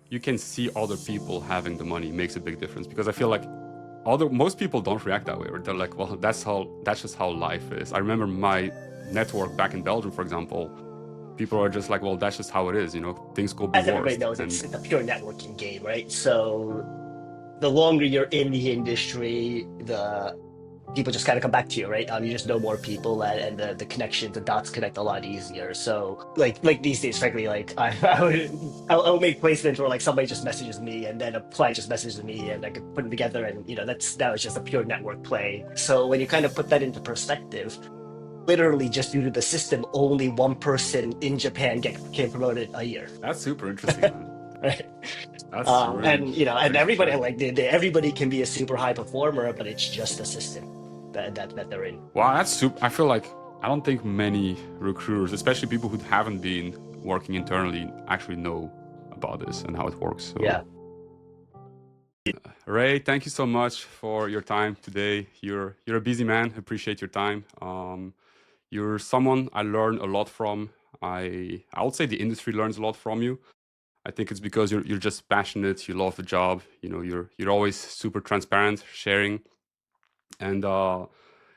you can see other people having the money makes a big difference, because I feel like most people don't react that way. Or they're like, well, that's just how life is. I remember my network back in Belgium, for example. People are just like, well, that's just how it is. Things could be As everybody worse. knows, And it's a pure networking game, right? So the longer you're in the industry, the people just kind of come back to you, right? You just know more people, and the connection, the dots connect a lot easier. So like these days, frankly, like I would make placements where like somebody just messages me, and then a client just messages me, and I could put them together, and that was just a pure network play. So when you kind of put that into perspective, literally just due to the system, only one person in Japan became promoted a year. that's super interesting, man. Right. That's really. And Thanks for everybody sharing. like everybody can be a super high performer, but it's just the system that they're in. Wow, that's super. I feel like I don't think many recruiters, especially people who haven't been working internally, actually know about this and how it works. So, Yeah. Ray, thank you so much for your time today. You're a busy man. Appreciate your time. You're someone I learn a lot from. I would say the industry learns a lot from you. I think it's because you're just passionate. You love the job. You're always super transparent, sharing, and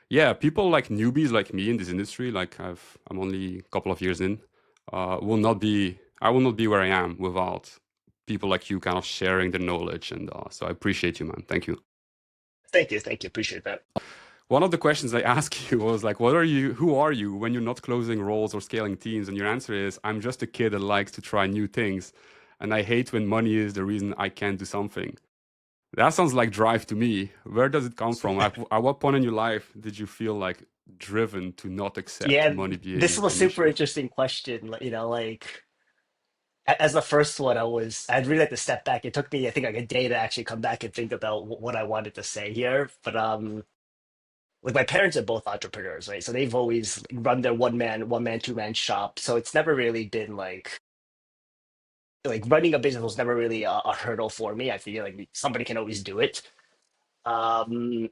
yeah, people like newbies like me in this industry, like I'm only a couple of years in, will not be I will not be where I am without people like you kind of sharing the knowledge. And so I appreciate you, man. Thank you. Thank you. Thank you. Appreciate that. One of the questions I asked you was like, who are you when you're not closing roles or scaling teams? And your answer is, I'm just a kid that likes to try new things. And I hate when money is the reason I can't do something. That sounds like drive to me. Where does it come from? At what point in your life did you feel like driven to not accept Yeah, money this being was a an super issue? interesting question. Like as the first one, I'd really like to step back. It took me, I think, like a day to actually come back and think about what I wanted to say here. But like my parents are both entrepreneurs, right? So they've always run their two man shop. So it's never really been like running a business was never really a hurdle for me. I feel like somebody can always do it. Um,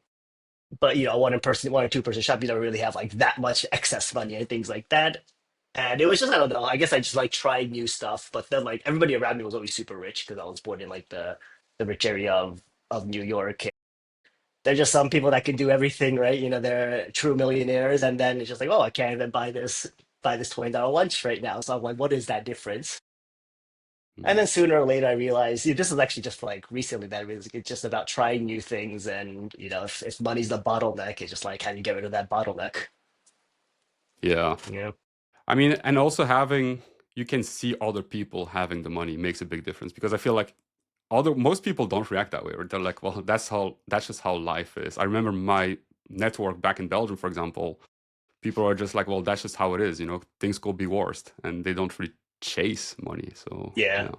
but one or two person shop, you don't really have like that much excess money and things like that. And it was just, I don't know, I guess I just like tried new stuff, but then like everybody around me was always super rich because I was born in like the rich area of New York. There's just some people that can do everything, right? They're true millionaires, and then it's just like, oh, I can't even buy this $20 lunch right now. So I'm like, what is that difference? And Mm. then sooner or later, I realized this is actually just like recently that it's just about trying new things. And if money's the bottleneck, it's just like how do you get rid of that bottleneck? Yeah. Yeah. I mean, and also you can see other people having the money makes a big difference, because I feel like most people don't react that way. Or they're like, well, that's just how life is. I remember my network back in Belgium, for example. People are just like, well, that's just how it is. Things could be worse, and they don't really chase money. So Yeah. yeah.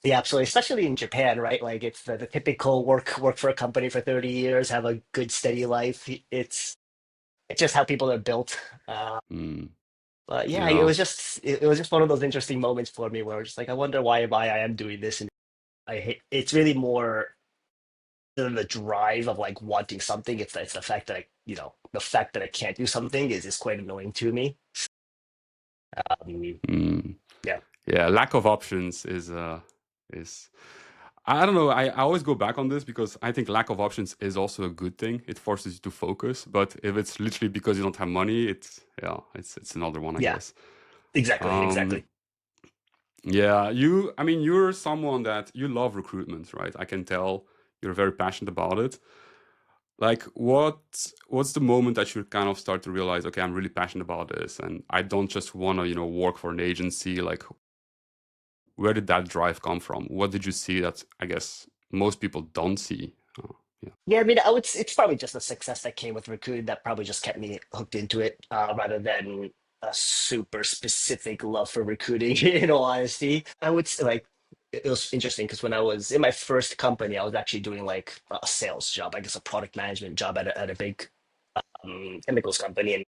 Yeah, absolutely. Especially in Japan, right? Like it's the typical work for a company for 30 years, have a good steady life. It's just how people are built. Mm, But yeah, it yeah. was just it was just one of those interesting moments for me where I was just like, I wonder why I am doing this. And I hate it's really more than the drive of like wanting something. It's the fact that the fact that I can't do something is quite annoying to me. Um, Mm, yeah. yeah. Lack of options is I don't know. I always go back on this because I think lack of options is also a good thing. It forces you to focus. But if it's literally because you don't have money, it's another one, I Yeah, guess. exactly, Um, exactly. yeah, I mean, you're someone that you love recruitment, right? I can tell you're very passionate about it. Like, what's the moment that you kind of start to realize, okay, I'm really passionate about this, and I don't just want to, work for an agency. Like, where did that drive come from? What did you see that I guess most people don't see? Yeah. Yeah, I mean, it's probably just the success that came with recruiting that probably just kept me hooked into it, rather than a super specific love for recruiting. In all honesty, I would say like it was interesting because when I was in my first company, I was actually doing like a sales job, I guess a product management job at a big chemicals company, and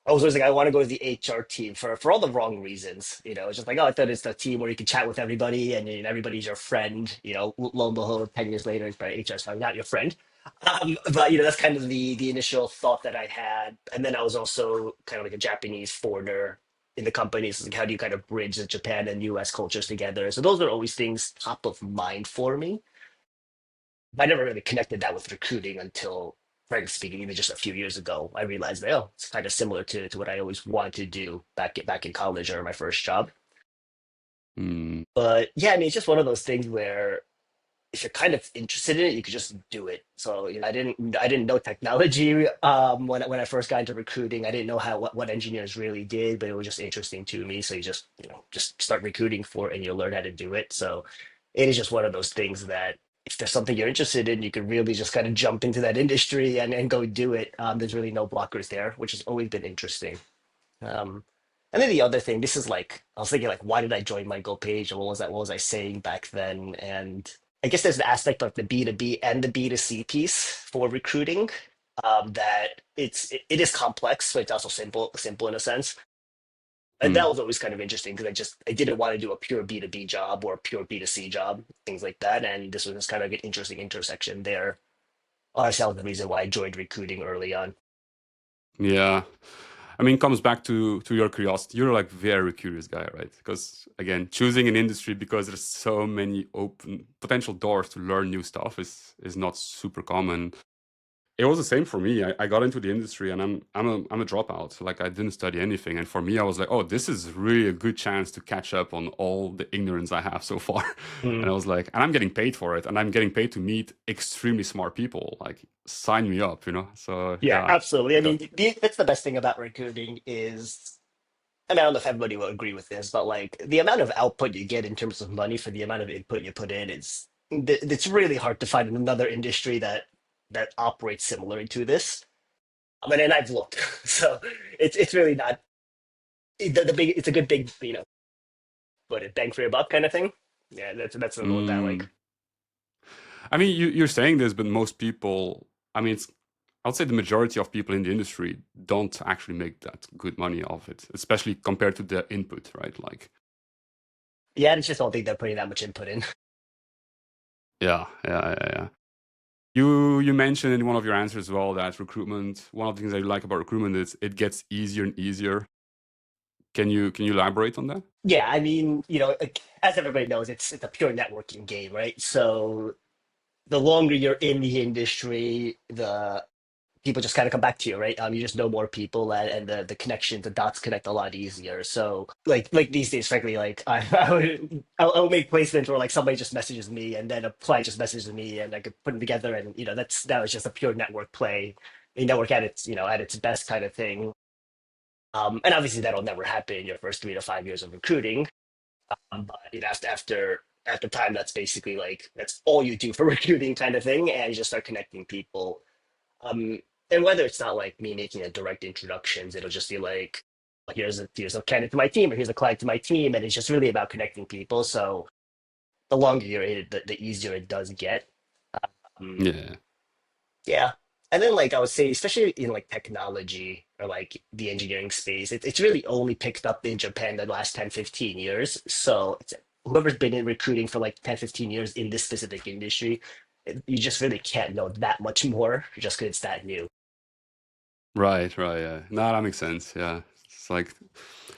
I was always like, I want to go to the HR team for all the wrong reasons. It's just like, oh, I thought it's the team where you can chat with everybody and, everybody's your friend. Lo and behold, 10 years later, it's probably HR is probably not your friend. But that's kind of the initial thought that I had. And then I was also kind of like a Japanese foreigner in the companies, like how do you kind of bridge the Japan and US cultures together? So those are always things top of mind for me. I never really connected that with recruiting until, frankly speaking, even just a few years ago. I realized that, oh, it's kind of similar to what I always wanted to do back in college or my first job. Mm. But yeah, I mean, it's just one of those things where if you're kind of interested in it, you could just do it. So I didn't know technology when I first got into recruiting. I didn't know what engineers really did, but it was just interesting to me. So you just start recruiting for it and you learn how to do it. So it is just one of those things that if there's something you're interested in, you could really just kind of jump into that industry and go do it. There's really no blockers there, which has always been interesting. Um, and then the other thing, this is like I was thinking like, why did I join Michael Page, or what was that? What was I saying back then? And I guess there's the aspect of the B2B and the B2C piece for recruiting that it is complex, but it's also simple in a sense. And that Mm. was always kind of interesting because I didn't want to do a pure B2B job or a pure B2C job, things like that. And this was just kind of an interesting intersection there. Honestly, that was the reason why I joined recruiting early on. Yeah. I mean, it comes back to your curiosity. You're like very curious guy, right? Because again, choosing an industry because there's so many open potential doors to learn new stuff is not super common. It was the same for me. I got into the industry and I'm a dropout. So like I didn't study anything. And for me, I was like, oh, this is really a good chance to catch up on all the ignorance I have so far. And Mm. I was like, and I'm getting paid for it. And I'm getting paid to meet extremely smart people. Like sign me up, you know? So Yeah, yeah, absolutely. I I got mean, that's the best thing about recruiting is, I mean, I don't know if everybody will agree with this, but like the amount of output you get in terms of money for the amount of input you put in is it's really hard to find another industry that operates similarly to this. I mean, and I've looked, so it's really not the big. It's a good big, but a bang for your buck kind of thing. Yeah, that's what that like. mm. I mean, you're saying this, but most people, I mean, I would say the majority of people in the industry don't actually make that good money off it, especially compared to the input, right? Like, Yeah, I just don't think they're putting that much input in. yeah. You mentioned in one of your answers as well that recruitment, one of the things I like about recruitment is it gets easier and easier. Can you elaborate on that? Yeah, I mean, like, as everybody knows, it's a pure networking game, right? So the longer you're in the industry, the people just kind of come back to you, right? You just know more people, and the connections, the dots connect a lot easier. So like these days, frankly, like I would make placements where like somebody just messages me, and then a client just messages me, and I could put them together, and that was just a pure network play, a network at its best kind of thing. And obviously that'll never happen in your first 3 to 5 years of recruiting. But after time, that's basically like that's all you do for recruiting kind of thing, and you just start connecting people. Um, and whether it's not like me making a direct introductions, it'll just be like, here's a candidate to my team, or here's a client to my team, and it's just really about connecting people. So the longer you're in it, the easier it does get. Um, Yeah. yeah. And then like I would say, especially in like technology or like the engineering space, it's really only picked up in Japan the last 10, 15 years. So whoever's been in recruiting for like 10, 15 years in this specific industry, you just really can't know that much more just because it's that new. Right, yeah. No, that makes sense. Yeah. It's like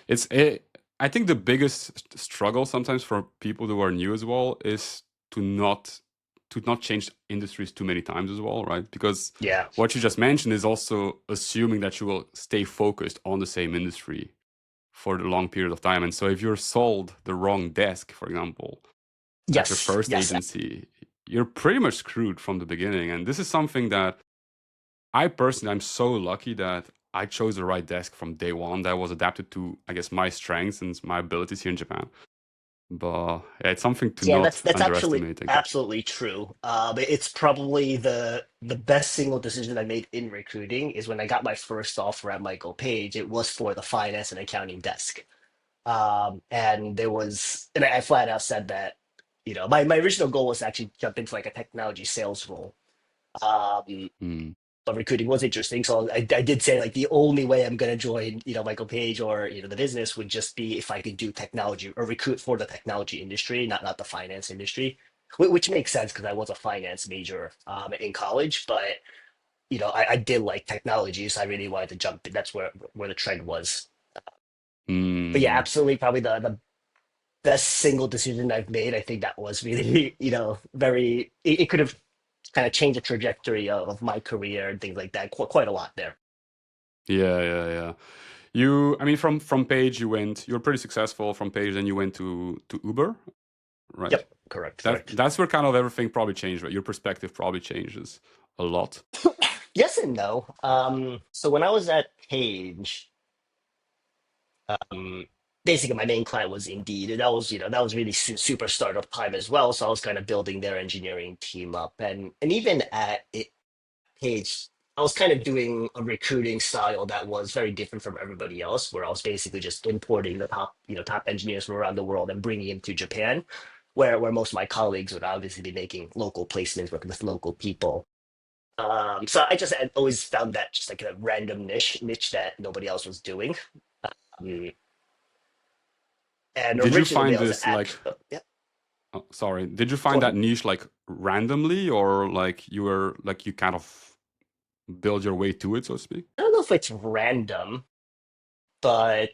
it's it, I think the biggest struggle sometimes for people who are new as well is to not to not change industries too many times as well, right? Because Yeah. what you just mentioned is also assuming that you will stay focused on the same industry for the long period of time. And so if you're sold the wrong desk, for example, at your Yes. first Yes. agency, you're pretty much screwed from the beginning. And this is something that I personally, I'm so lucky that I chose the right desk from day one that was adapted to, I guess, my strengths and my abilities here in Japan. But yeah, it's something to Yeah, not that's actually underestimate, I guess. absolutely true. It's probably the best single decision I made in recruiting is when I got my first offer at Michael Page. It was for the finance and accounting desk. And I flat out said that, my original goal was to actually jump into like a technology sales role. Um, Mm, but recruiting was interesting. So I did say like the only way I'm going to join, Michael Page or, the business would just be if I could do technology or recruit for the technology industry, not the finance industry, which makes sense because I was a finance major in college. But, I did like technology. So I really wanted to jump in. That's where the trend was. But yeah, Hmm. absolutely, probably the best single decision I've made. I think that was really, very. It could have kind of changed the trajectory of my career and things like that. Quite a lot there. Yeah, yeah, yeah. I mean, from Page, you were pretty successful from Page, then you went to Uber, right? Yep, correct. That's where kind of everything probably changed, right? Your perspective probably changes a lot. Yes and no. So when I was at Page, um, basically my main client was Indeed, and that was really super startup time as well. So I was kind of building their engineering team up, and even at Page, I was kind of doing a recruiting style that was very different from everybody else, where I was basically just importing the top engineers from around the world and bringing them to Japan, where most of my colleagues would obviously be making local placements, working with local people. So I just had always found that just like a random niche that nobody else was doing. Um, and Did you originally find I was this at like, yeah, oh, sorry, did you go find that ahead. niche like randomly, or like you kind of build your way to it, so to speak? I don't know if it's random, but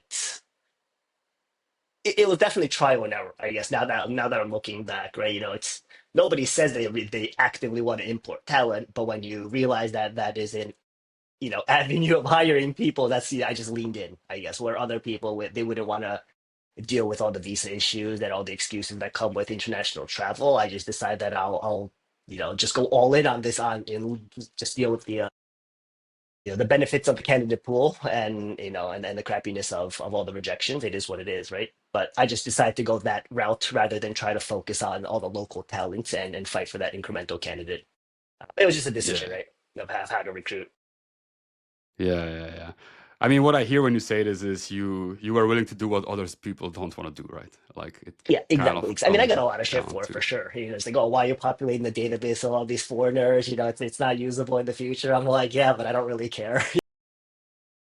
it was definitely trial and error, I guess. Now that I'm looking back, right? It's nobody says they actively want to import talent, but when you realize that that isn't avenue of hiring people, I just leaned in, I guess. Where other people they wouldn't want to deal with all the visa issues and all the excuses that come with international travel. I just decided that I'll just go all in on this on and just deal with the benefits of the candidate pool and and the crappiness of all the rejections. It is what it is, right? But I just decided to go that route rather than try to focus on all the local talents and fight for that incremental candidate. It was just a decision, Yeah. right, of how to recruit. Yeah, yeah, yeah. I mean, what I hear when you say this is you are willing to do what others people don't want to do, right? Like it Yeah, kind exactly. of 'Cause, I mean, I got comes a lot of shit down for to sure. It's like, oh, why are you populating the database of all these foreigners? It's not usable in the future. I'm like, yeah, but I don't really care.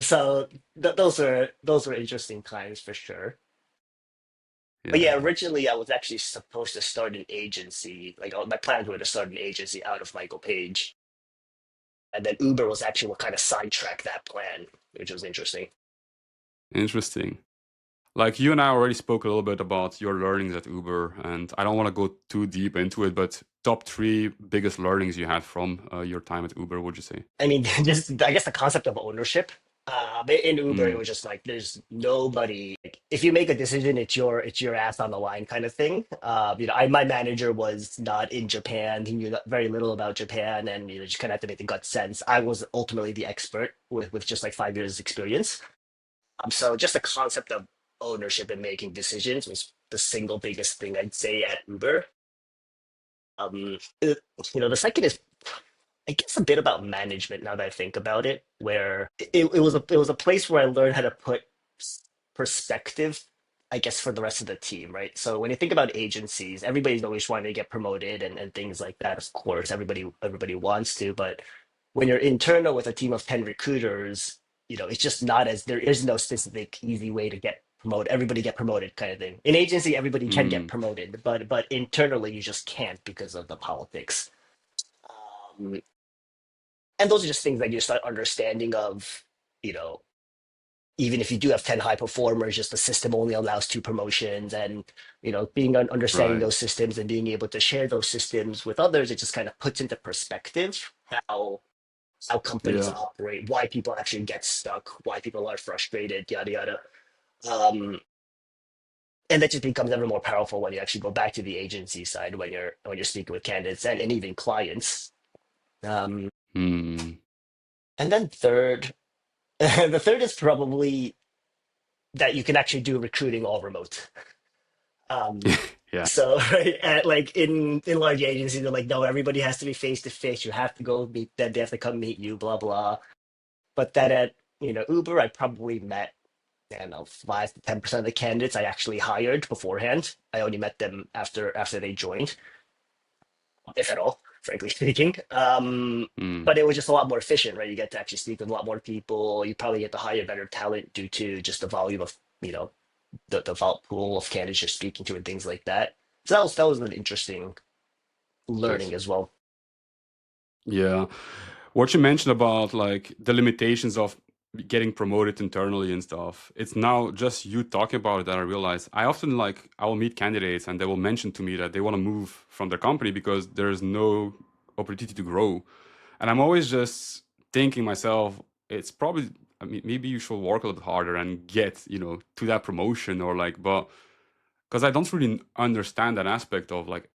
So those were interesting times for sure. But yeah, yeah. originally I was actually supposed to start an agency. Like my plans were to start an agency out of Michael Page, and then Uber was actually what kind of sidetracked that plan, which was interesting. Interesting. Like you and I already spoke a little bit about your learnings at Uber, and I don't want to go too deep into it, but top three biggest learnings you had from your time at Uber, would you say? I mean, just I guess the concept of ownership. In Uber, it Mm, was just like there's nobody. Like, if you make a decision, it's your ass on the line kind of thing. My manager was not in Japan. He knew very little about Japan, and just kind of had to make the gut sense. I was ultimately the expert with just like 5 years experience. So just the concept of ownership and making decisions was the single biggest thing I'd say at Uber. The second is I guess a bit about management now that I think about it, where it was a place where I learned how to put perspective, I guess, for the rest of the team, right? So when you think about agencies, everybody's always wanting to get promoted and things like that. Of course, everybody wants to, but when you're internal with a team of 10 recruiters, it's just not as there is no specific easy way to get promoted. Everybody get promoted kind of thing. In agency, everybody can get mm, promoted, but internally you just can't because of the politics. Um, and those are just things that you start understanding of, you know, even if you do have 10 high performers, just the system only allows two promotions. And, being understanding right. those systems and being able to share those systems with others, it just kind of puts into perspective how companies Yeah. operate, why people actually get stuck, why people are frustrated, yada yada. Um, and that just becomes ever more powerful when you actually go back to the agency side when you're speaking with candidates and even clients. Um, Mm. and then third, the third is probably that you can actually do recruiting all remote. Um, Yeah. so right, like in large agencies, they're like, no, everybody has to be face to face. You have to go meet them. They have to come meet you. Blah blah. But then at Uber, I probably met I don't know 5 to 10% of the candidates I actually hired beforehand. I only met them after they joined, if at all, frankly speaking. Mm, But it was just a lot more efficient, right? You get to actually speak with a lot more people. You probably get to hire better talent due to just the volume of the vault pool of candidates you're speaking to and things like that. So that was an interesting learning nice. as well. Yeah. What you mentioned about like the limitations of getting promoted internally and stuff. It's now just you talking about it that I realize I often like I will meet candidates and they will mention to me that they want to move from their company because there's no opportunity to grow. And I'm always just thinking myself, it's probably I mean maybe you should work a little bit harder and get, to that promotion or like but because I don't really understand that aspect of like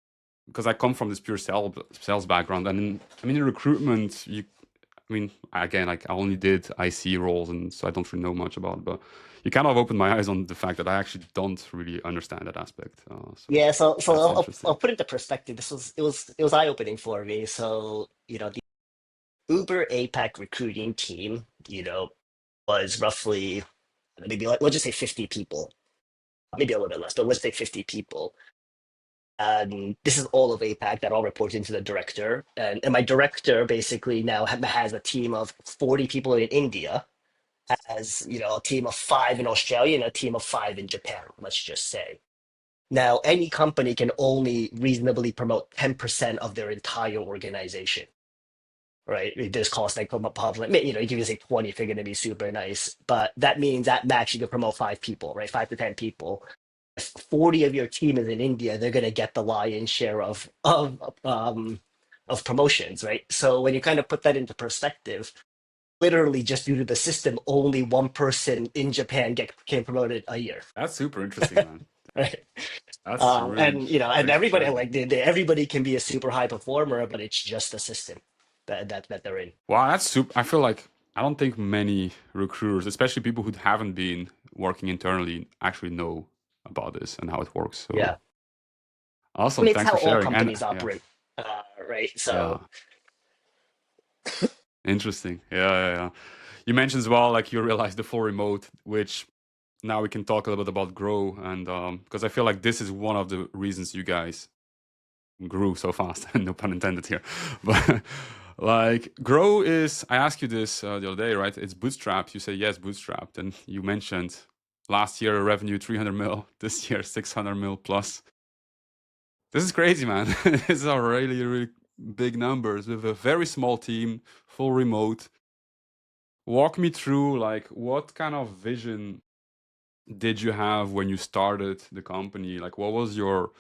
because I come from this pure sales background and I mean in recruitment you I mean, again, like I only did IC roles, and so I don't really know much about it. But you kind of opened my eyes on the fact that I actually don't really understand that aspect. So Yeah, so that's I'll interesting. put it into perspective. It was eye-opening for me. So, the Uber APAC recruiting team, was roughly maybe like let's just say 50 people, maybe a little bit less, but let's say 50 people. And this is all of APAC that all report into the director. And my director basically now has a team of 40 people in India, has, a team of five in Australia and a team of five in Japan, let's just say. Now, any company can only reasonably promote 10% of their entire organization, right? There's cost like public, you can say 20 if you're going to be super nice, but that means that max you can promote five people, right? Five to 10 people. If 40 of your team is in India, they're going to get the lion's share of promotions, right? So when you kind of put that into perspective, literally just due to the system, only one person in Japan came promoted a year, That's super interesting, man. right? That's really. And Thanks for everybody sharing. like everybody can be a super high performer, but it's just the system that they're in. Wow, that's super. I feel like I don't think many recruiters, especially people who haven't been working internally, actually know about this and how it works. So Yeah, I awesome. mean it's Thanks how for all sharing. And companies yeah, operate, right? yeah, So interesting. Yeah, yeah, yeah. You mentioned as well, like you realized the full remote, which now we can talk a little bit about grow and because I feel like this is one of the reasons you guys grew so fast. No pun intended here. But like grow is I asked you this the other day, right? It's bootstrapped. You say yes, bootstrapped, and you mentioned last year revenue 300 mil, this year 600 mil plus. This is crazy, man. These are really really big numbers with a very small team, full remote. Walk me through like what kind of vision did you have when you started the company? Like, what was your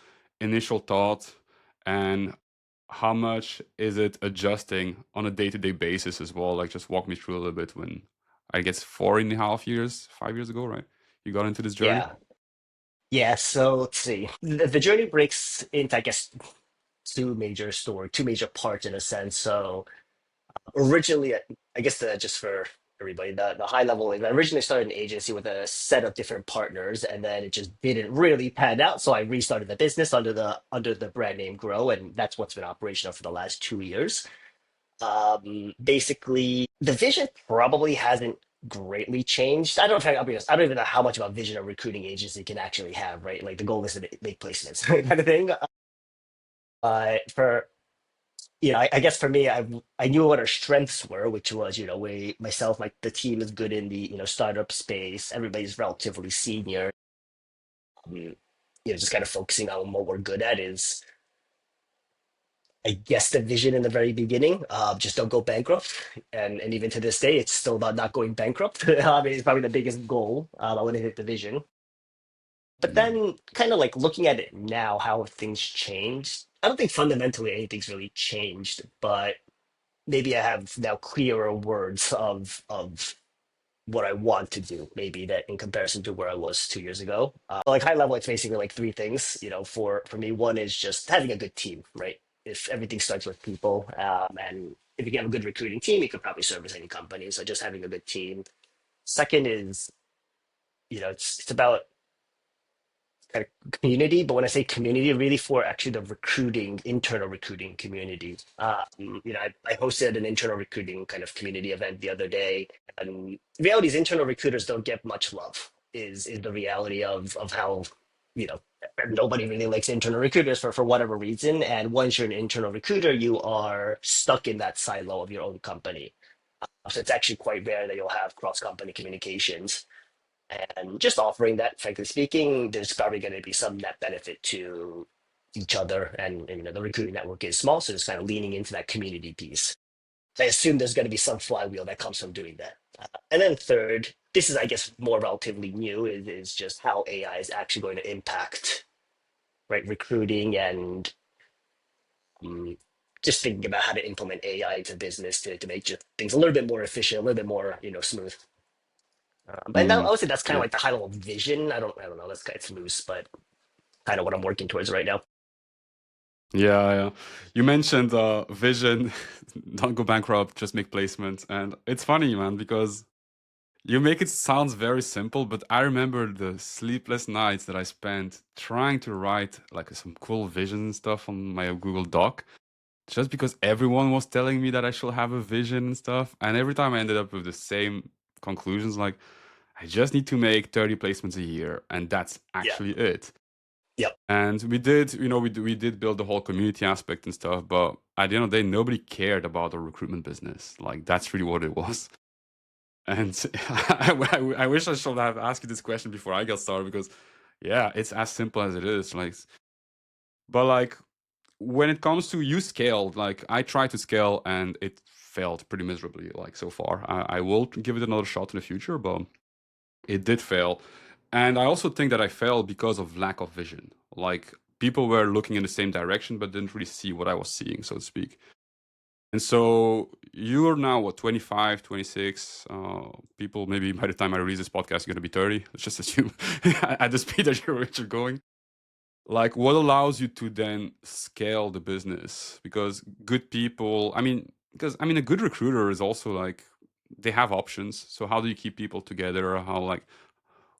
initial thought, and how much is it adjusting on a day-to-day basis as well? Like, just walk me through a little bit when I guess 4.5 years, 5 years ago, right? You got into this journey. yeah, yeah. So let's see. The journey breaks into, I guess, two major parts in a sense. So originally, I guess just for everybody, the high level is I originally started an agency with a set of different partners, and then it just didn't really pan out. So I restarted the business under the brand name Grow, and that's what's been operational for the last 2 years. Basically, the vision probably hasn't greatly changed. I don't know if I'll be honest, I don't even know how much of a vision a recruiting agency can actually have, right? Like the goal is to make placements, kind of thing. For I guess for me, I knew what our strengths were, which was, we myself, like the team is good in the startup space. Everybody's relatively senior. Um, just kind of focusing on what we're good at is, I guess, the vision in the very beginning. Just don't go bankrupt, and even to this day, it's still about not going bankrupt. I mean, it's probably the biggest goal. I want to hit the vision, but Mm. then kind of like looking at it now, how have things changed? I don't think fundamentally anything's really changed, but maybe I have now clearer words of what I want to do, maybe that in comparison to where I was 2 years ago. Like high level, it's basically like three things. For me, one is just having a good team, right? If everything starts with people, and if you have a good recruiting team, you could probably service any company. So just having a good team. Second is, it's about kind of community, but when I say community, really for actually the internal recruiting community. I hosted an internal recruiting kind of community event the other day, and the reality is internal recruiters don't get much love. Is the reality of how you know nobody really likes internal recruiters for whatever reason. And once you're an internal recruiter, you are stuck in that silo of your own company. So it's actually quite rare that you'll have cross company communications, and just offering that, frankly speaking, there's probably going to be some net benefit to each other. And the recruiting network is small, so just kind of leaning into that community piece. I assume there's going to be some flywheel that comes from doing that. And then third, this is, I guess, more relatively new, is just how AI is actually going to impact, right, recruiting and um, just thinking about how to implement AI into business to make just things a little bit more efficient, a little bit more, smooth. And that, I Mm, would say that's kind of yeah. like the high level vision. I don't know. That's it's loose, but kind of what I'm working towards right now. Yeah, yeah. You mentioned vision, don't go bankrupt, just make placements. And it's funny, man, because you make it sounds very simple, but I remember the sleepless nights that I spent trying to write like some cool vision and stuff on my Google Doc, just because everyone was telling me that I should have a vision and stuff. And every time I ended up with the same conclusions, like I just need to make 30 placements a year, and that's Yeah. actually it. Yep. And we did, we did build the whole community aspect and stuff, but at the end of the day, nobody cared about the recruitment business. Like that's really what it was. And I wish I should have asked you this question before I got started because, yeah, it's as simple as it is. Like, but like when it comes to you scaled, like I tried to scale and it failed pretty miserably. Like so far, I will give it another shot in the future, but it did fail. And I also think that I failed because of lack of vision. Like people were looking in the same direction, but didn't really see what I was seeing, so to speak. And so you're now what, 25, 26 people, maybe by the time I release this podcast, you're going to be 30. Let's just assume at the speed that you're going. Like what allows you to then scale the business? Because good people, I mean, a good recruiter is also like, they have options. So how do you keep people together? How like,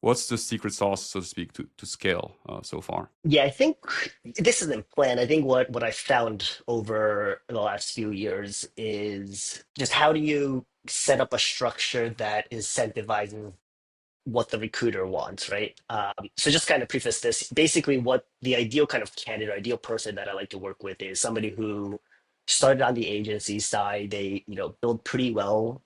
what's the secret sauce, so to speak, to scale so far? Yeah, I think this isn't planned. I think what I found over the last few years is just how do you set up a structure that incentivizes what the recruiter wants, right? So just kind of preface this. Basically, what the ideal kind of candidate, ideal person that I like to work with is somebody who started on the agency side. They, build pretty well,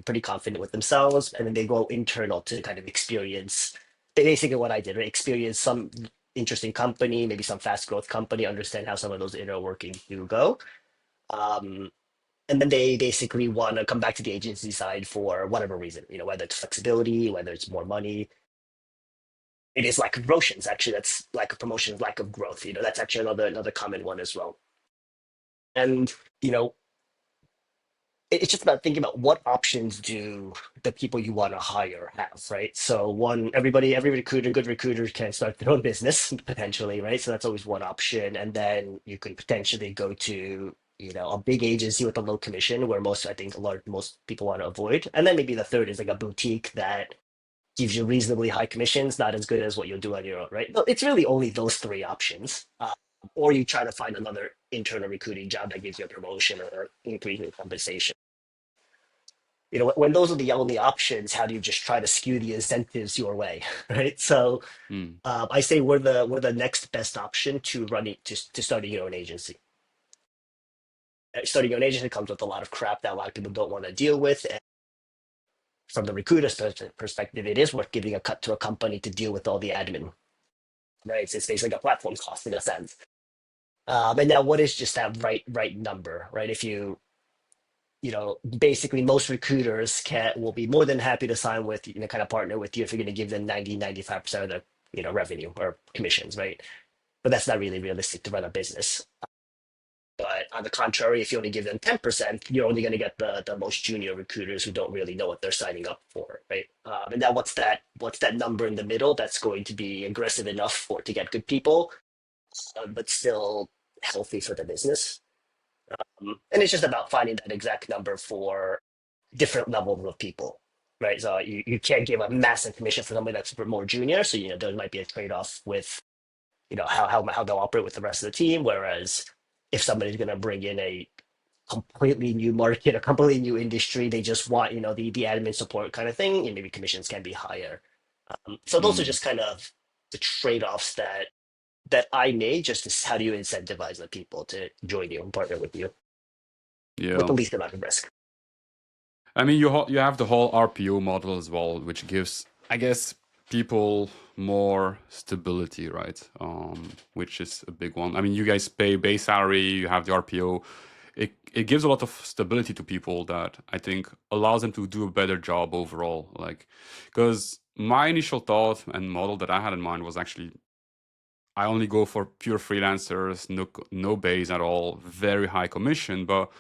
pretty confident with themselves, and then they go internal to kind of experience. Basically, what I did, right? Experience some interesting company, maybe some fast growth company, understand how some of those inner workings do go. Um, and then they basically want to come back to the agency side for whatever reason, whether it's flexibility, whether it's more money. It is lack of promotions, actually. That's lack of promotions, lack of growth. That's actually another common one as well. And you know, it's just about thinking about what options do the people you want to hire have, right? So one, every recruiter, good recruiters can start their own business potentially, right? So that's always one option. And then you can potentially go to, a big agency with a low commission where most, I think, most people want to avoid. And then maybe the third is like a boutique that gives you reasonably high commissions, not as good as what you'll do on your own, right? No, it's really only those three options. Or you try to find another internal recruiting job that gives you a promotion or increase in compensation. When those are the only options, how do you just try to skew the incentives your way, right? So Hmm. I say we're the next best option to running to starting your own agency. Starting your own agency comes with a lot of crap that a lot of people don't want to deal with. And from the recruiter's perspective, it is worth giving a cut to a company to deal with all the admin, right? It's basically a platform cost in a sense. And now, what is just that right number, right? If basically most recruiters will be more than happy to sign with, kind of partner with you if you're going to give them 90-95% of the, revenue or commissions, right? But that's not really realistic to run a business. But on the contrary, if you only give them 10%, you're only going to get the most junior recruiters who don't really know what they're signing up for, right? And now what's that number in the middle that's going to be aggressive enough to get good people, but still healthy for the business? And it's just about finding that exact number for different levels of people, right? So you can't give a massive commission for somebody that's more junior. So there might be a trade off with how they'll operate with the rest of the team. Whereas if somebody's going to bring in a completely new market, a completely new industry, they just want the admin support kind of thing, and maybe commissions can be higher. So those are Hmm. just kind of the trade offs that I made. Just as how do you incentivize the people to join you and partner with you with Yeah. the least amount of risk? I mean, you have the whole RPO model as well, which gives, I guess, people more stability, right? Which is a big one. I mean, you guys pay base salary, you have the RPO. it gives a lot of stability to people that I think allows them to do a better job overall. Like, because my initial thought and model that I had in mind was actually I only go for pure freelancers, no base at all, very high commission, but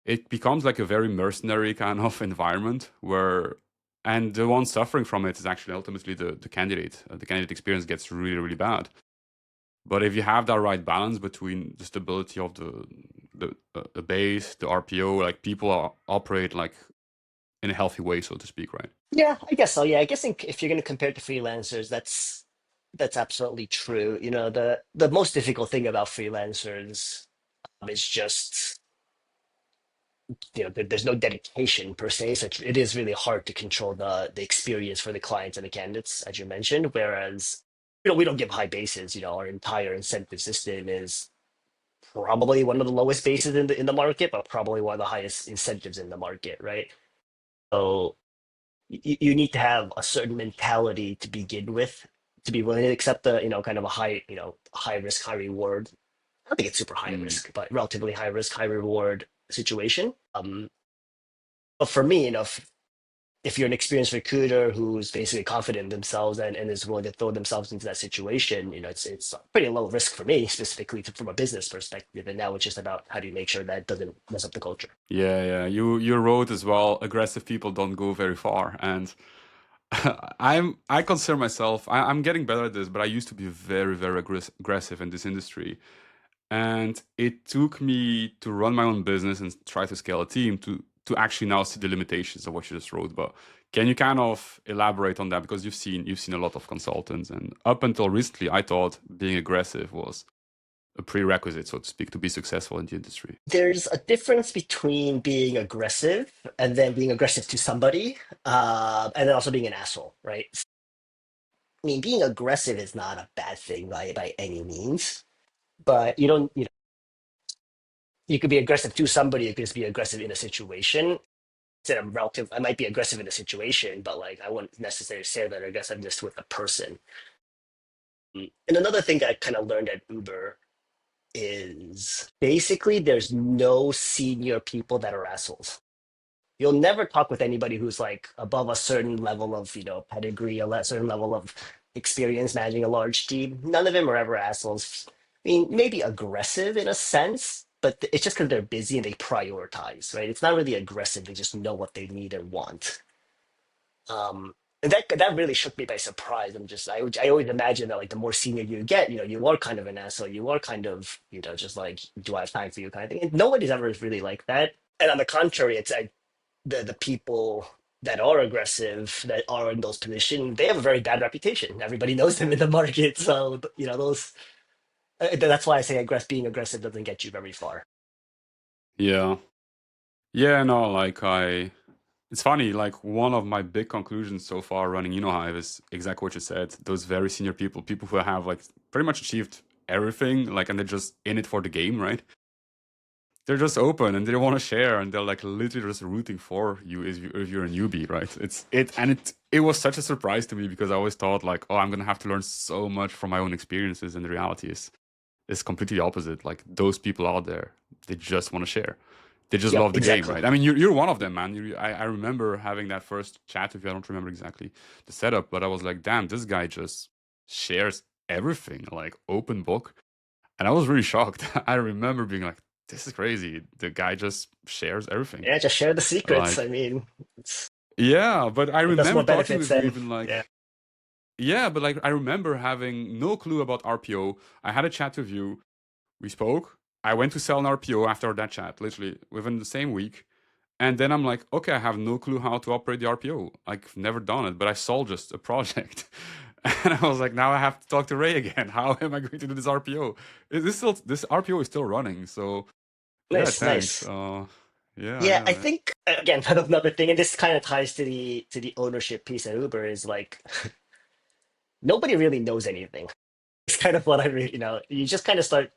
it becomes like a very mercenary kind of environment where, and the one suffering from it is actually ultimately the candidate. The candidate experience gets really, really bad. But if you have that right balance between the stability of the base, the RPO, like people operate like in a healthy way, so to speak, right? Yeah, I guess so. Yeah, I guess if you're going to compare it to freelancers, that's absolutely true. You know, the most difficult thing about freelancers is just there's no dedication per se, so it is really hard to control the experience for the clients and the candidates, as you mentioned. Whereas, we don't give high bases. Our entire incentive system is probably one of the lowest bases in the market, but probably one of the highest incentives in the market, right? So you need to have a certain mentality to begin with to be willing to accept the kind of a high risk, high reward. I don't think it's super high Mm. risk, but relatively high risk, high reward situation. But for me, if you're an experienced recruiter who's basically confident in themselves and is willing to throw themselves into that situation, it's pretty low risk for me, specifically from a business perspective. And now it's just about how do you make sure that doesn't mess up the culture. Yeah, yeah. You wrote as well, aggressive people don't go very far. And I consider myself I'm getting better at this, but I used to be very, very aggressive in this industry. And it took me to run my own business and try to scale a team to actually now see the limitations of what you just wrote. But can you kind of elaborate on that? Because you've seen a lot of consultants, and up until recently, I thought being aggressive was a prerequisite, so to speak, to be successful in the industry. There's a difference between being aggressive and then being aggressive to somebody, and then also being an asshole, right? I mean, being aggressive is not a bad thing by any means, but you don't, you could be aggressive to somebody, you could just be aggressive in a situation. Instead of relative, I might be aggressive in a situation, but like I wouldn't necessarily say that aggressiveness with a person. And another thing that I kind of learned at Uber is basically there's no senior people that are assholes. You'll never talk with anybody who's like above a certain level of pedigree, certain level of experience managing a large team. None of them are ever assholes. I mean, maybe aggressive in a sense, but it's just because they're busy and they prioritize, right? It's not really aggressive. They just know what they need and want. And that really shook me by surprise. I always imagine that like the more senior you get, you are kind of an asshole. You are kind of just like, do I have time for you kind of thing. And nobody's ever really like that. And on the contrary, it's the people that are aggressive, that are in those positions, they have a very bad reputation. Everybody knows them in the market. So those that's why I say being aggressive doesn't get you very far. Yeah. Yeah, no, like it's funny, like one of my big conclusions so far running InnoHyve is exactly what you said. Those very senior people who have like pretty much achieved everything, like, and they're just in it for the game, right? They're just open and they want to share, and they're like literally just rooting for you if you're a newbie, right? It was such a surprise to me because I always thought like, oh, I'm gonna have to learn so much from my own experiences, and the reality is completely the opposite. Like those people out there, they just want to share. They just Yep, love the game, exactly. right? I mean, you're one of them, man. I remember having that first chat with you. I don't remember exactly the setup, but I was like, damn, this guy just shares everything, like open book. And I was really shocked. I remember being like, this is crazy. The guy just shares everything. Yeah, just share the secrets. I Like, mean, it's, yeah, but I it does remember more talking benefits with you than even like, yeah. yeah, but like I remember having no clue about RPO. I had a chat with you. We spoke. I went to sell an RPO after that chat, literally within the same week. And then I'm like, okay, I have no clue how to operate the RPO. I've never done it, but I saw just a project. And I was like, now I have to talk to Ray again. How am I going to do this RPO? This RPO is still running. So yeah, Nice, thanks. nice. Yeah, Yeah, I yeah. think again another thing, and this kind of ties to the ownership piece at Uber is like nobody really knows anything. It's kind of what I really, you just kind of start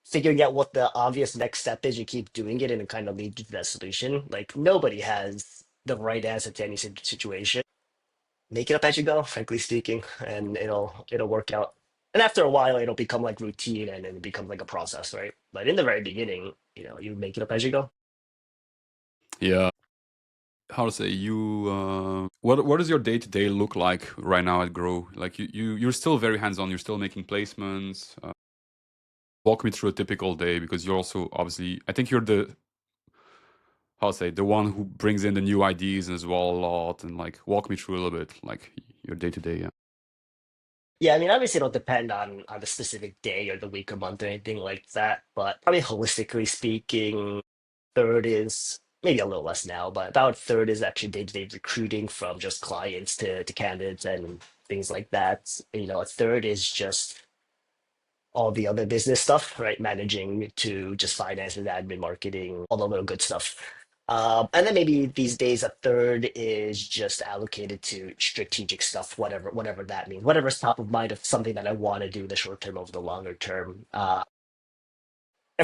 figuring out what the obvious next step is. You keep doing it, and it kind of leads you to that solution. Like nobody has the right answer to any situation. Make it up as you go, frankly speaking, and it'll work out. And after a while, it'll become like routine and then it becomes like a process, right? But in the very beginning, you make it up as you go. Yeah. How to say you? What does your day to day look like right now at Grow? Like you're still very hands on. You're still making placements. Walk me through a typical day because you're also obviously. I think you're the how to say the one who brings in the new ideas as well a lot and like walk me through a little bit like your day to day. Yeah. Yeah, I mean, obviously, it'll depend on the specific day or the week or month or anything like that. But probably holistically speaking, third is maybe a little less now, but about third is actually day-to-day recruiting from just clients to candidates and things like that. A third is just all the other business stuff, right? Managing to just finance and admin, marketing, all the little good stuff. And then maybe these days a third is just allocated to strategic stuff, whatever that means, whatever's top of mind of something that I want to do in the short term over the longer term. And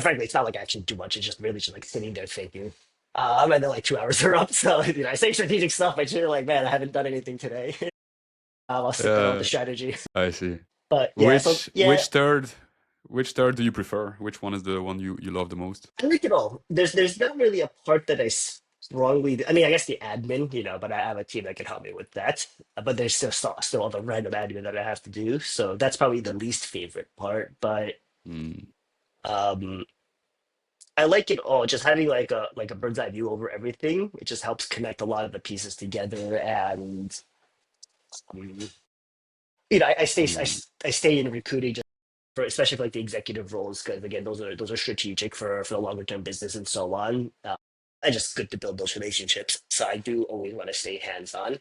frankly, it's not like I actually do much. It's just really just like sitting there thinking. And then like 2 hours are up. So I say strategic stuff, but you're like, man, I haven't done anything today. I'll sit there with the Uh, strategy. I see. But yeah, so Which yeah, which third do you prefer? Which one is the one you love the most? I like it all. There's not really a part that I strongly. I mean, I guess the admin, but I have a team that can help me with that. But there's still all the random admin that I have to do. So that's probably the least favorite part. But Mm, um, I like it all. Just having like a bird's eye view over everything. It just helps connect a lot of the pieces together. And um, mm. I stay in recruiting just for especially for like the executive roles because again those are strategic for the longer term business and so on. And just good to build those relationships. So I do always want to stay hands on.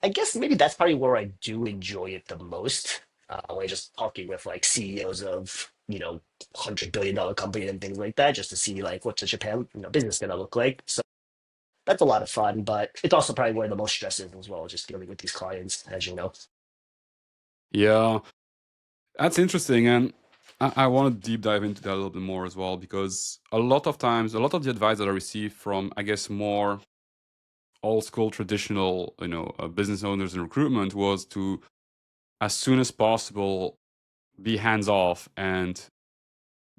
I guess maybe that's probably where I do enjoy it the most. Like just talking with like CEOs of $100 billion companies and things like that, just to see like what's the Japan business gonna look like. So that's a lot of fun, but it's also probably where the most stress is as well, just dealing with these clients, as you know. Yeah, that's interesting, and I want to deep dive into that a little bit more as well because a lot of times, a lot of the advice that I receive from, I guess, more old school, traditional, business owners in recruitment was to, as soon as possible, be hands off and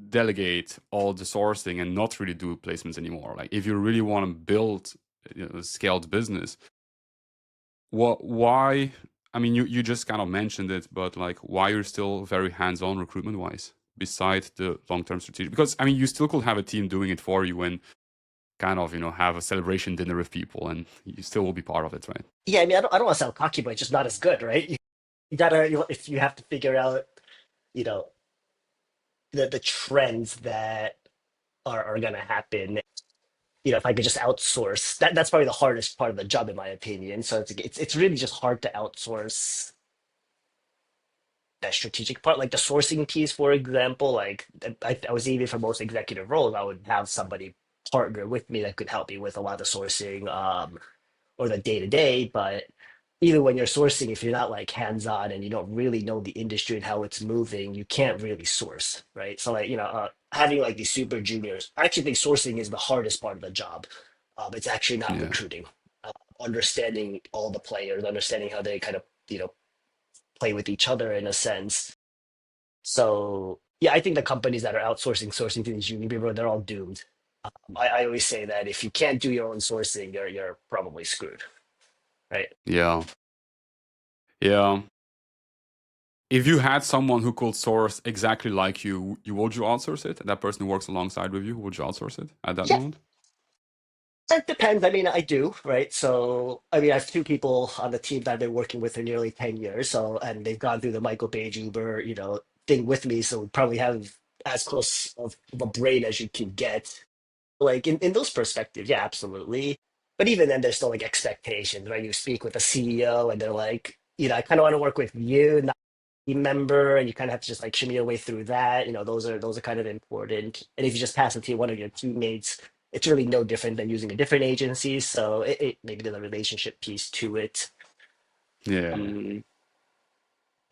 delegate all the sourcing and not really do placements anymore. Like, if you really want to build, a scaled business, why? I mean, you just kind of mentioned it, but like, why you're still very hands on recruitment wise, besides the long term strategy? Because I mean, you still could have a team doing it for you and kind of have a celebration dinner with people, and you still will be part of it, right? Yeah, I mean, I don't want to sound cocky, but it's just not as good, right? You gotta, if you have to figure out, you know, the trends that are gonna happen. If I could just outsource, that's probably the hardest part of the job, in my opinion. So it's really just hard to outsource that strategic part, like the sourcing piece, for example. Like I was even for most executive roles, I would have somebody partner with me that could help me with a lot of the sourcing. Or the day to day. But even when you're sourcing, if you're not like hands on and you don't really know the industry and how it's moving, you can't really source, right? So like having like these super juniors, I actually think sourcing is the hardest part of the job. It's actually not Yeah. recruiting. Understanding all the players, understanding how they kind of play with each other in a sense. So yeah, I think the companies that are outsourcing sourcing to these junior people, they're all doomed. I always say that if you can't do your own sourcing, you're probably screwed, right? Yeah. Yeah. If you had someone who could source exactly like you would you outsource it? That person who works alongside with you, would you outsource it at that Yeah, moment? it depends. I mean, I do, right? So, I mean, I have two people on the team that I've been working with for nearly 10 years. So, and they've gone through the Michael Page Uber, thing with me. So we probably have as close of a brain as you can get. Like in those perspectives, yeah, absolutely. But even then, there's still like expectations, right? You speak with the CEO and they're like, I kind of want to work with you, team member, and you kind of have to just like shimmy your way through that. Those are kind of important. And if you just pass it to one of your teammates, it's really no different than using a different agency. So maybe there's a relationship piece to it. Yeah. Um,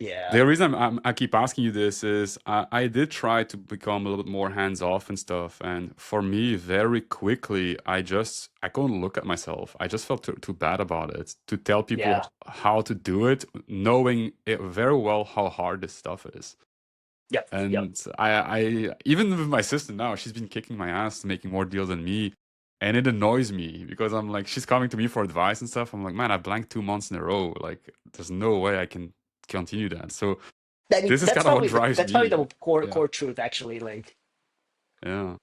Yeah. The reason I keep asking you this is I did try to become a little bit more hands off and stuff, and for me, very quickly, I couldn't look at myself. I just felt too bad about it to tell Yeah. people how to do it, knowing it very well how hard this stuff is. Yep. Yep. And I even with my sister now, she's been kicking my ass, making more deals than me, and it annoys me because I'm like, she's coming to me for advice and stuff. I'm like, man, I blanked 2 months in a row. Like, there's no way I can continue that. So I mean, this is kind of what drives that's probably me. the Yeah, core truth actually. Like, yeah,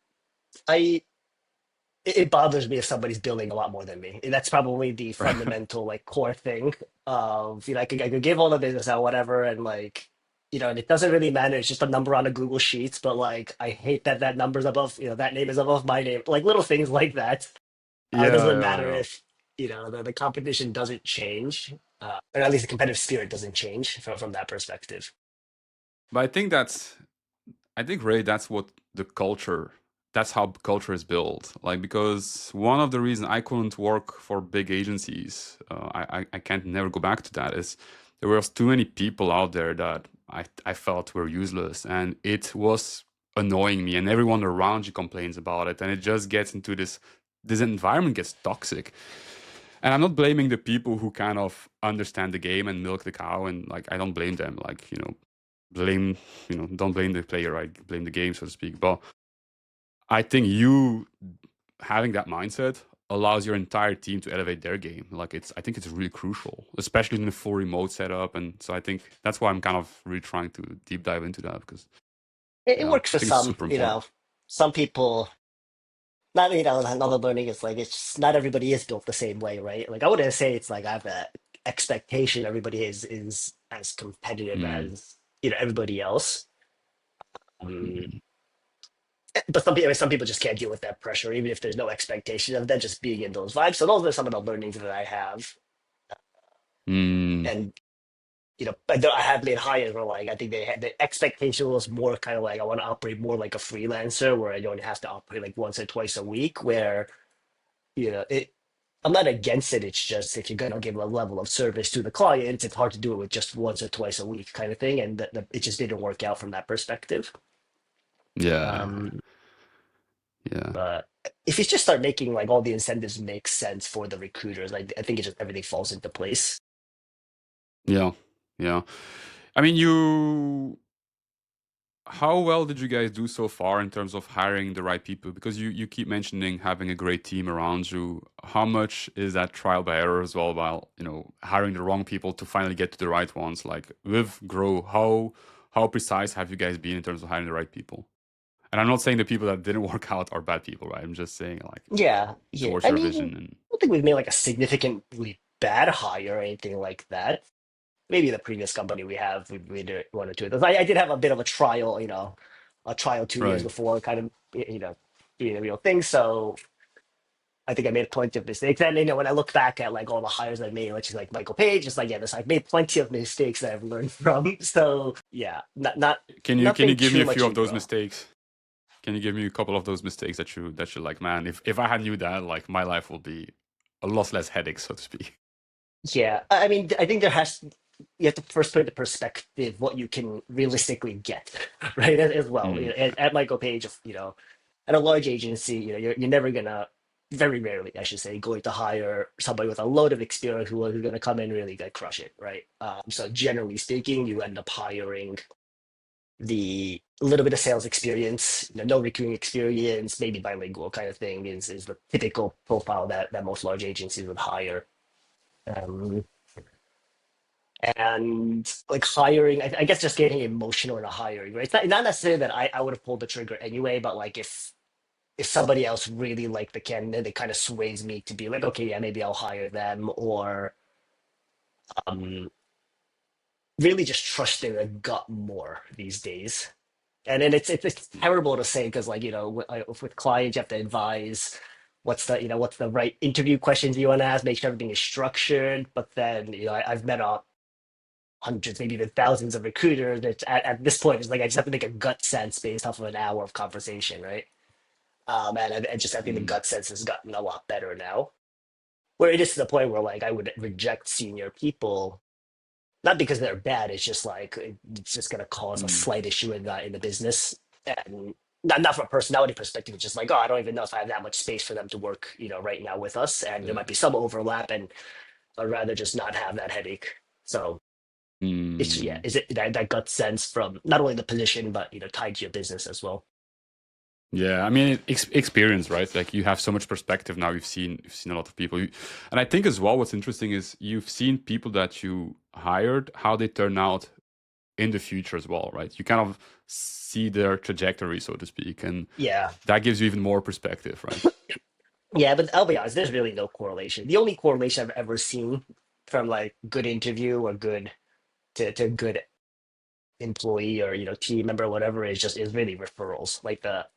I it bothers me if somebody's billing a lot more than me. That's probably the fundamental like core thing of, I could give all the business out whatever, and like, and it doesn't really matter. It's just a number on a Google Sheets, but like I hate that that number's above, that name is above my name. Like little things like that. It yeah, doesn't yeah, matter yeah. if the competition doesn't change, or at least the competitive spirit doesn't change from that perspective. But I think Ray, that's what the culture, that's how culture is built. Like, because one of the reasons I couldn't work for big agencies, I can't never go back to that, is there was too many people out there that I felt were useless. And it was annoying me. And everyone around you complains about it. And it just gets into this environment gets toxic. And I'm not blaming the people who kind of understand the game and milk the cow. And like, I don't blame them. Like, blame, don't blame the player, right? Blame the game, so to speak. But I think you having that mindset allows your entire team to elevate their game. Like I think it's really crucial, especially in a full remote setup. And so I think that's why I'm kind of really trying to deep dive into that because It yeah, works I for think it's some, super important. some people. Not another learning is like it's not everybody is built the same way, right? Like I wouldn't say it's like I have a expectation everybody is as competitive Mm, as everybody else. Um, mm, but some people just can't deal with that pressure, even if there's no expectation of them just being in those vibes. So those are some of the learnings that I have, mm, and but I have made hires where like I think they had the expectation was more kind of like I want to operate more like a freelancer where I don't have to operate like once or twice a week where it I'm not against it. It's just if you're gonna give a level of service to the client, it's hard to do it with just once or twice a week kind of thing, and it just didn't work out from that perspective. yeah, Um, yeah, but if you just start making like all the incentives make sense for the recruiters, I think it just everything falls into place. yeah, yeah. I mean, how well did you guys do so far in terms of hiring the right people? Because you keep mentioning having a great team around you. How much is that trial by error as well, while hiring the wrong people to finally get to the right ones? Like with Grow, how precise have you guys been in terms of hiring the right people? And I'm not saying the people that didn't work out are bad people, right? I'm just saying like Yeah, yeah. towards I your mean, vision and I don't think we've made like a significantly bad hire or anything like that. Maybe the previous company we did one or two of those. I did have a bit of a trial, a trial 2 years right. before, kind of doing the real thing. So I think I made plenty of mistakes. And when I look back at like all the hires I made, which is like Michael Page, it's like yeah, this I've made plenty of mistakes that I've learned from. So yeah, Can you nothing give me too a few much of those ego. mistakes? Can you give me a couple of those mistakes that you like, man, if I had knew that, like my life will be a lot less headache, so to speak. Yeah, I mean, I think you have to first put into perspective what you can realistically get, right? As well, Mm, at Michael Page, at a large agency, you're never gonna, very rarely, I should say, going to hire somebody with a load of experience who's gonna come in and really like crush it, right? So generally speaking, you end up hiring the little bit of sales experience, no recruiting experience, maybe bilingual kind of thing is the typical profile that most large agencies would hire. Um, and like hiring, I guess just getting emotional in a hiring, right? It's not necessarily that I would have pulled the trigger anyway, but like if somebody else really liked the candidate, it kind of sways me to be like, okay, yeah, maybe I'll hire them, or um, really just trusting their gut more these days. And then it's terrible to say because like with clients you have to advise what's the right interview questions you want to ask, make sure everything is structured. But then I've met a hundreds, maybe even thousands of recruiters. That at this point, it's like I just have to make a gut sense based off of an hour of conversation, right? And I think the mm, gut sense has gotten a lot better now. Where it is to the point where like I would reject senior people Not because they're bad. It's just like it's just going to cause a Mm, slight issue in the business, and not from a personality perspective. It's just like, oh, I don't even know if I have that much space for them to work, right now with us, and there yeah. might be some overlap, and I'd rather just not have that headache. So it's yeah, Mm. is it that gut sense from not only the position but tied to your business as well. Yeah, I mean, experience, right? Like you have so much perspective now. You've seen a lot of people, and I think as well, what's interesting is you've seen people that you hired how they turn out in the future as well, right? You kind of see their trajectory, so to speak, and Yeah, that gives you even more perspective, right? yeah, but I'll be honest, there's really no correlation. The only correlation I've ever seen from like good interview or good to good employee or team member, whatever, is really referrals. Like the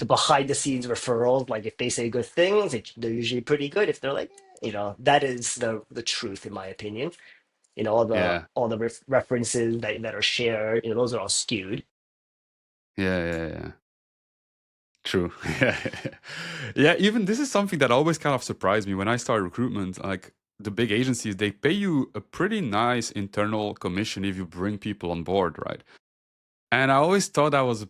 behind the scenes referrals. Like if they say good things, they're usually pretty good. If they're like, that is the truth in my opinion. Yeah, All the references that are shared, those are all skewed. yeah. True. Yeah. Yeah, even this is something that always kind of surprised me when I started recruitment. Like the big agencies, they pay you a pretty nice internal commission if you bring people on board, right? And I always thought that was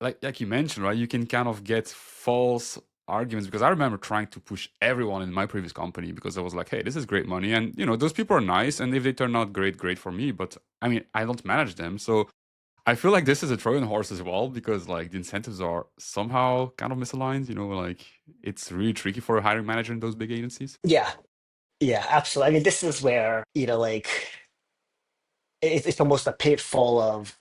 like you mentioned, right? You can kind of get false arguments because I remember trying to push everyone in my previous company because I was like, hey, this is great money. And those people are nice. And if they turn out great, great for me. But I mean, I don't manage them. So I feel like this is a Trojan horse as well because like the incentives are somehow kind of misaligned. Like it's really tricky for a hiring manager in those big agencies. Yeah, yeah, absolutely. I mean, this is where like it's almost a pitfall of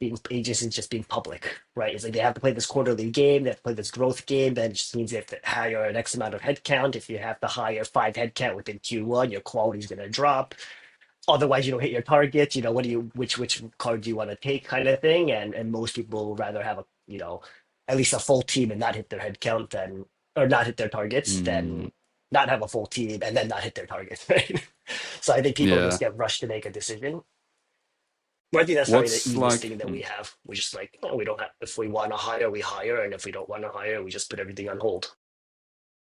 being agencies just being public, right? It's like they have to play this quarterly game, they have to play this growth game. That just means they have to hire an X amount of headcount. If you have to hire five headcount within Q1, your quality is going to drop. Otherwise, you don't hit your targets. What do you which card do you want to take, kind of thing. And most people would rather have at least a full team and not hit their headcount than or not hit their targets Mm, than not have a full team and then not hit their targets, right? So I think people just yeah. get rushed to make a decision. But I think that's probably the What's easiest like? thing that we have. We just like, oh, we don't have, if we want to hire, we hire. And if we don't want to hire, we just put everything on hold.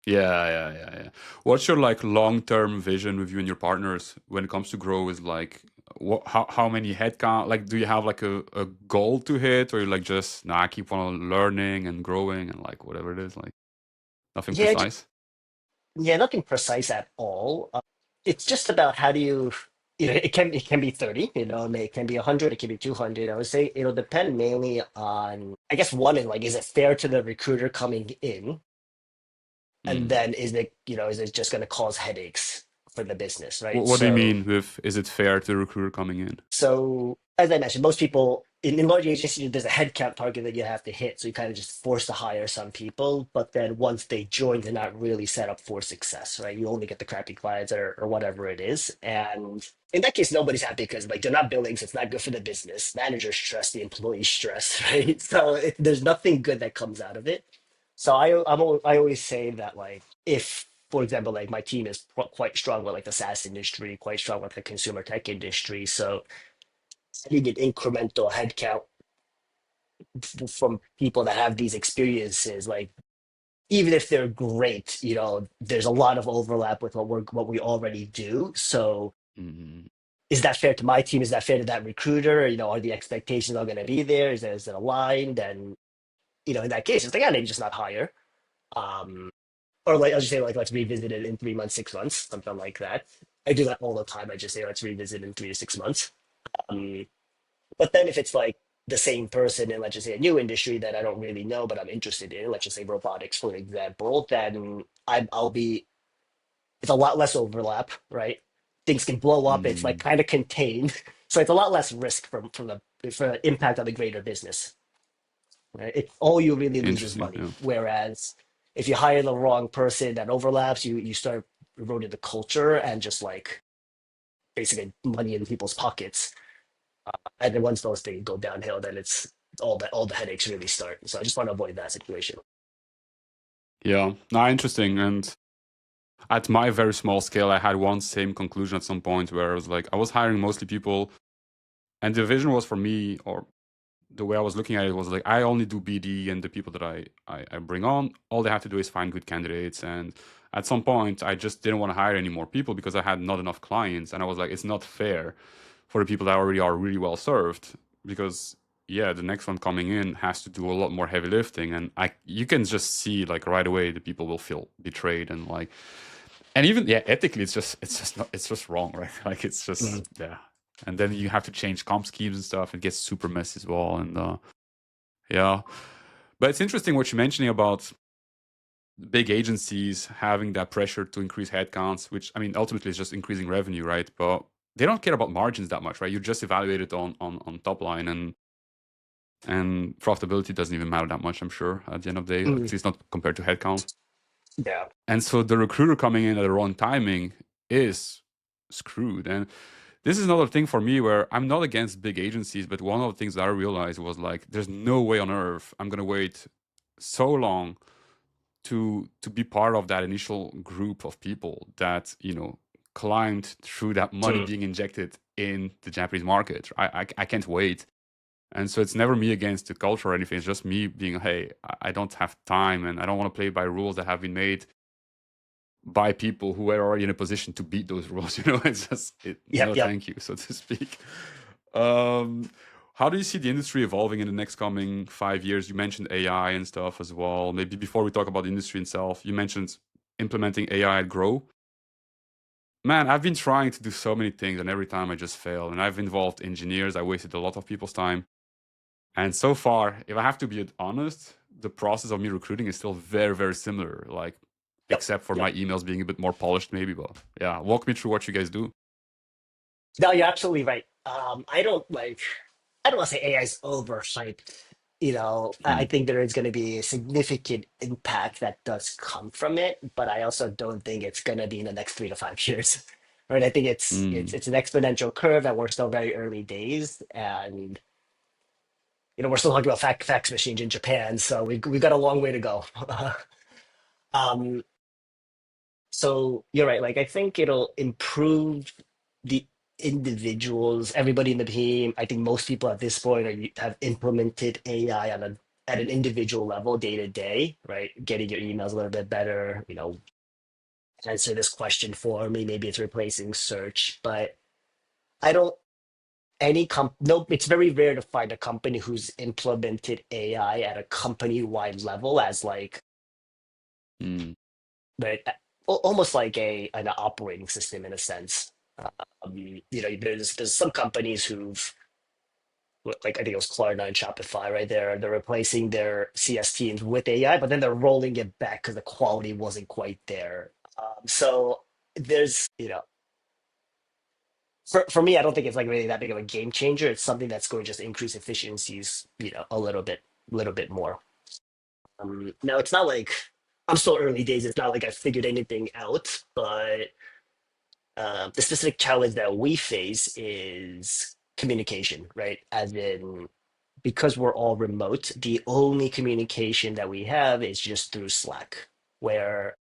Yeah. What's your like long-term vision with you and your partners when it comes to grow? Is like how many headcount? Like, do you have like a goal to hit, or you like just nah, keep on learning and growing and like whatever it is, like nothing Yeah, precise? yeah, nothing precise at all. It's just about how do you, it can be 30, it can be 100, it can be 200. I would say it'll depend mainly on, I guess one is like, is it fair to the recruiter coming in? And Mm. then is it just going to cause headaches for the business, right? What do you So mean with is it fair to the recruiter coming in? So, as I mentioned, most people in large agencies, there's a headcount target that you have to hit. So you kind of just force to hire some people, but then once they join, they're not really set up for success, right? You only get the crappy clients or whatever it is. And in that case, nobody's happy because like they're not billing, so it's not good for the business. Managers stress, the employees stress, right? So there's nothing good that comes out of it. So I always say that like if for example like my team is quite strong with like the SaaS industry, quite strong with the consumer tech industry, so setting an incremental headcount from people that have these experiences, like even if they're great, there's a lot of overlap with what we already do. So Mm. is that fair to my team? Is that fair to that recruiter? Are the expectations all going to be there? Is it aligned? And in that case, it's like, yeah, maybe just not hire. Um, or like I'll just say like let's revisit it in 3 months, 6 months, something like that. I do that all the time. I just say let's revisit in 3 to 6 months. Um, But then if it's like the same person in, let's just say, a new industry that I don't really know, but I'm interested in, let's just say robotics, for example, then I'll be, it's a lot less overlap, right? Things can blow up. It's like Mm. kind of contained. So it's a lot less risk for the impact on the greater business, right? All you really lose is Interesting. money. Yeah. Whereas if you hire the wrong person that overlaps, you start eroding the culture and just like basically money in people's pockets. And then once those things go downhill, then it's all the headaches really start. So I just want to avoid that situation. Yeah. Nah, interesting. And at my very small scale, I had one same conclusion at some point where I was like, I was hiring mostly people, and the vision was for me, or the way I was looking at it was like, I only do BD, and the people that I bring on, all they have to do is find good candidates. And at some point, I just didn't want to hire any more people because I had not enough clients, and I was like, it's not fair for the people that already are really well served. Because yeah, the next one coming in has to do a lot more heavy lifting, and you can just see like right away the people will feel betrayed and like, and even yeah, ethically it's just wrong, right? Like it's just Mm. yeah, and then you have to change comp schemes and stuff. It gets super messy as well, and yeah, but it's interesting what you're mentioning about big agencies having that pressure to increase headcounts, which I mean ultimately is just increasing revenue, right? But they don't care about margins that much, right? You just evaluate it on top line, and profitability doesn't even matter that much, I'm sure, at the end of the day, Mm. at least not compared to headcount. Yeah. And so the recruiter coming in at the wrong timing is screwed. And this is another thing for me where I'm not against big agencies, but one of the things that I realized was like, there's no way on earth I'm gonna wait so long to be part of that initial group of people that climbed through that money Mm. being injected in the Japanese market. I can't wait. And so it's never me against the culture or anything. It's just me being, hey, I don't have time and I don't want to play by rules that have been made by people who were already in a position to beat those rules. It's just Yep. no, Yep. thank you, so to speak. Um, how do you see the industry evolving in the next coming 5 years? You mentioned AI and stuff as well. Maybe before we talk about the industry itself, you mentioned implementing AI at Grow. Man, I've been trying to do so many things, and every time I just fail. And I've involved engineers. I wasted a lot of people's time. And so far, if I have to be honest, the process of me recruiting is still very, very similar. Like, Yep. except for Yep. my emails being a bit more polished, maybe. But yeah, walk me through what you guys do. No, you're absolutely right. I don't want to say AI is overhyped. I Hmm. think there is going to be a significant impact that does come from it, but I also don't think it's going to be in the next 3 to 5 years. Right? I think it's it's Mm. it's an exponential curve, and we're still very early days, and we're still talking about fax machines in Japan, so we got a long way to go. um, So you're right. Like I think it'll improve the individuals, everybody in the team. I think most people at this point have implemented AI at an individual level, day to day, right? Getting your emails a little bit better, answer this question for me. Maybe it's replacing search, but I don't no, it's very rare to find a company who's implemented AI at a company wide level as like Mm. but almost like an operating system in a sense. There's some companies who've like I think it was Klarna and Shopify right there. They're replacing their CS teams with AI, but then they're rolling it back because the quality wasn't quite there. So there's for me, I don't think it's like really that big of a game changer. It's something that's going to just increase efficiencies, a little bit more. Now it's not like I'm still early days. It's not like I figured anything out, but the specific challenge that we face is communication, right? As in, because we're all remote, the only communication that we have is just through Slack, where,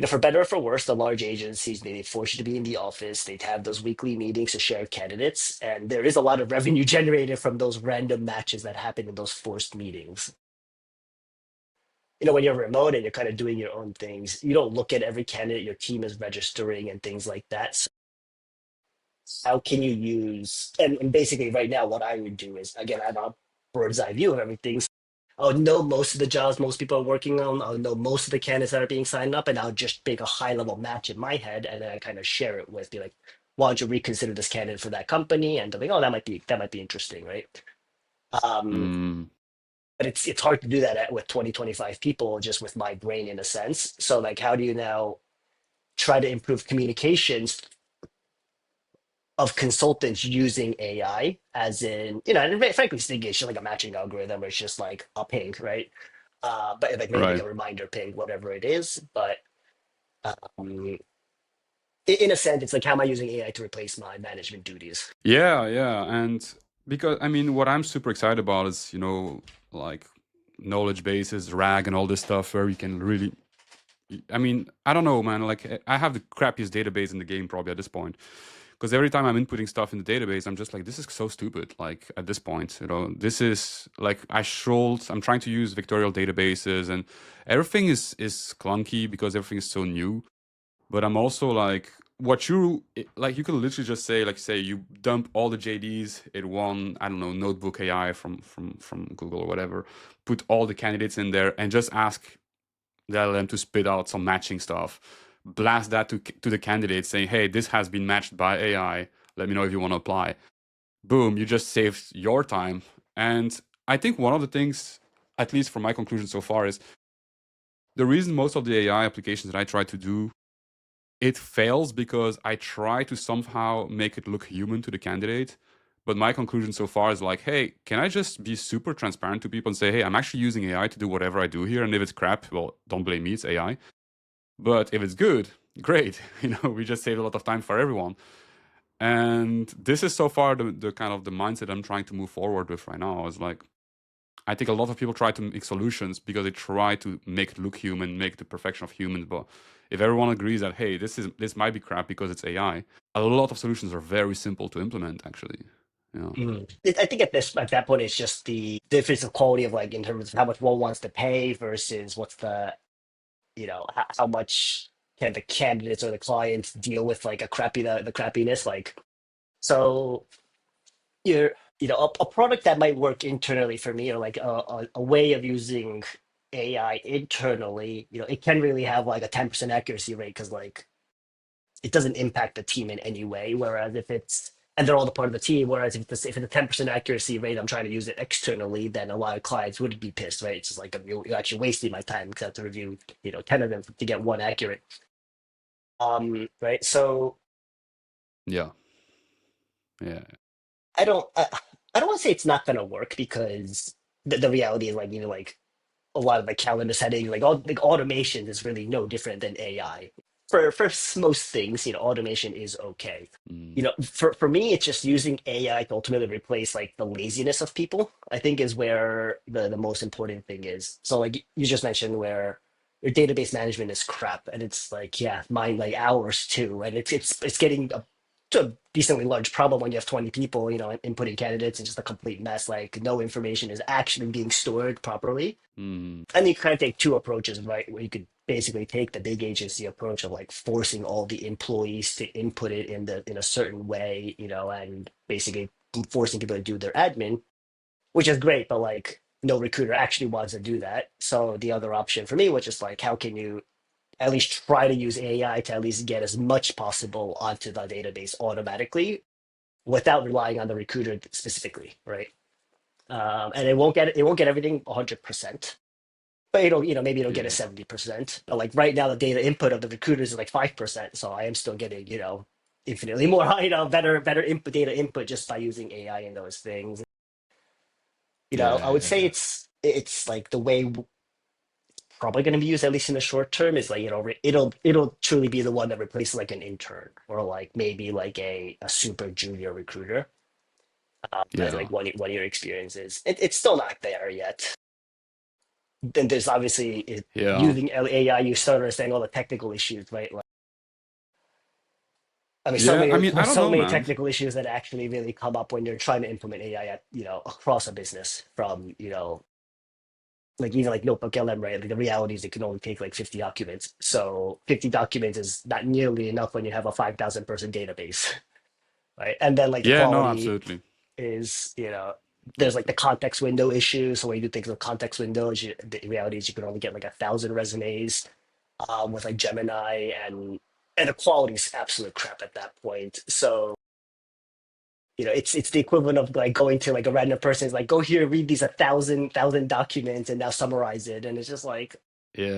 for better or for worse, the large agencies, they force you to be in the office. They'd have those weekly meetings to share candidates. And there is a lot of revenue generated from those random matches that happen in those forced meetings. When you're remote and you're kind of doing your own things, you don't look at every candidate your team is registering and things like that. How can you use and basically right now what I would do is, again, I have a bird's eye view of everything. So I'll know most of the jobs most people are working on. I'll know most of the candidates that are being signed up, and I'll just make a high level match in my head, and then I kind of share it with, be like, why don't you reconsider this candidate for that company? And they'll be, oh, that might be interesting, right? Um, Mm. but it's hard to do that with 20 25 people just with my brain in a sense. So like, how do you now try to improve communications of consultants using AI, as in, and frankly speaking, it's just like a matching algorithm where it's just like a ping, right? But like maybe like Right. a reminder ping, whatever it is. But um, in a sense, it's like, how am I using AI to replace my management duties? Yeah, yeah. And because I mean, what I'm super excited about is, like knowledge bases, RAG, and all this stuff where we can really. I mean, I don't know, man. Like, I have the crappiest database in the game probably at this point. Because every time I'm inputting stuff in the database, I'm just like, this is so stupid. Like, at this point, this is like, I'm trying to use vectorial databases, and everything is clunky because everything is so new. But I'm also like, what you like, you can literally just say, like, say you dump all the JDs in one, I don't know, notebook AI from Google or whatever, put all the candidates in there and just ask the LLM to spit out some matching stuff, blast that to the candidate saying, hey, this has been matched by AI, let me know if you want to apply. Boom, you just saved your time. And I think one of the things, at least from my conclusion so far, is the reason most of the AI applications that I try to do, it fails because I try to somehow make it look human to the candidate. But my conclusion so far is like, hey, can I just be super transparent to people and say, hey, I'm actually using AI to do whatever I do here. And if it's crap, well, don't blame me, it's AI. But if it's good, great. We just saved a lot of time for everyone. And this is so far the kind of the mindset I'm trying to move forward with right now. Is like, I think a lot of people try to make solutions because they try to make it look human, make the perfection of humans. But if everyone agrees that, hey, this might be crap because it's AI, a lot of solutions are very simple to implement. Actually, yeah. I think at that point it's just the difference of quality of like in terms of how much one wants to pay versus what's the how much can the candidates or the clients deal with like the crappiness like so you're a product that might work internally for me or like a way of using AI internally, it can really have like a 10% accuracy rate because like it doesn't impact the team in any way. Whereas if it's and they're all the part of the team. Whereas if it's a 10% accuracy rate, I'm trying to use it externally, then a lot of clients would be pissed, right? It's just like you're actually wasting my time because I have to review 10 of them to get one accurate. Right. So Yeah, yeah, I don't want to say it's not gonna work because the reality is like like a lot of the calendar setting, like automation is really no different than AI. For most things, automation is okay. mm, For me, it's just using AI to ultimately replace like the laziness of people, I think is where the most important thing is. So like you just mentioned where your database management is crap and it's like, yeah, mine like hours too. And it's getting to a decently large problem when you have 20 people, inputting candidates and just a complete mess. Like no information is actually being stored properly. mm, And you kind of take two approaches, right? Where you could basically take the big agency approach of like forcing all the employees to input it in a certain way, and basically forcing people to do their admin, which is great, but like no recruiter actually wants to do that. So the other option for me was just like, how can you at least try to use AI to at least get as much possible onto the database automatically without relying on the recruiter specifically, right? And it won't get everything 100%, but maybe it'll get a yeah, 70%. But like right now, the data input of the recruiters is like 5%. So I am still getting, infinitely more, better input data input just by using AI in those things. I would yeah, say yeah, it's like the way probably going to be used at least in the short term is like it'll truly be the one that replaces like an intern or like maybe like a super junior recruiter as yeah, like one year experiences. It's still not there yet. Then there's obviously yeah, using AI, you start understanding all the technical issues, right? Like, I mean, so yeah. I many mean, I there's don't so know, many man. technical issues that actually really come up when you're trying to implement AI at across a business. From like even like Notebook LM, right? Like the reality is it can only take like 50 documents. So 50 documents is not nearly enough when you have a 5,000 person database, right? And then like the Yeah, no, quality absolutely. is there's like the Absolutely. context window issue. So when you do things with context windows, the reality is you can only get like 1,000 resumes with like Gemini, and the quality is absolute crap at that point. So it's the equivalent of like going to like a random person is like go here, read these 1,000 documents, and now summarize it, and it's just like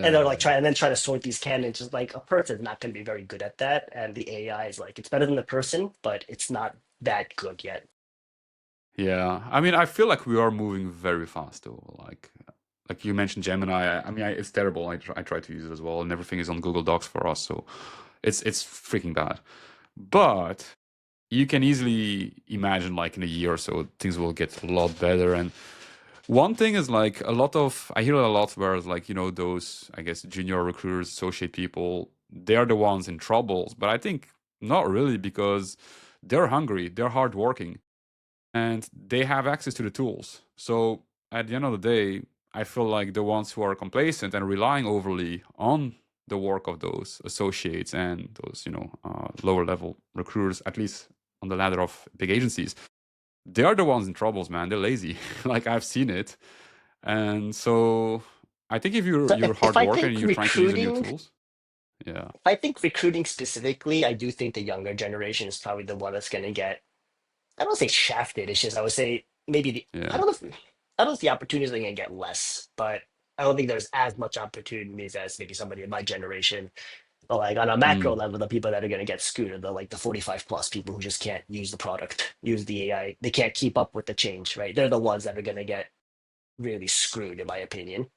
and they're like Yeah, try to sort these candidates. Just like a person's not going to be very good at that, and the AI is like it's better than the person, but it's not that good yet. yeah. I mean, I feel like we are moving very fast, though. Like you mentioned Gemini. I mean, it's terrible. I try to use it as well, and everything is on Google Docs for us, so it's freaking bad. But you can easily imagine, like in a year or so, things will get a lot better. And one thing is like I hear a lot where it's like those, I guess, junior recruiters, associate people, they are the ones in troubles. But I think not really, because they're hungry, they're hardworking, and they have access to the tools. So at the end of the day, I feel like the ones who are complacent and relying overly on the work of those associates and those, lower level recruiters, at least on the ladder of big agencies. They are the ones in troubles, man. They're lazy. Like I've seen it. And so I think if you're So you're a if hard I worker and think you're trying to use the new recruiting, tools, yeah. if I think recruiting specifically, I do think the younger generation is probably the one that's going to get, I don't say shafted. It's just I would say maybe I Yeah. don't know if I don't know if the opportunities are going to get less, but I don't think there's as much opportunities as maybe somebody in my generation. But like on a macro Mm, level, the people that are going to get screwed are the 45 plus people who just can't use the product, use the AI. They can't keep up with the change, right? They're the ones that are going to get really screwed, in my opinion.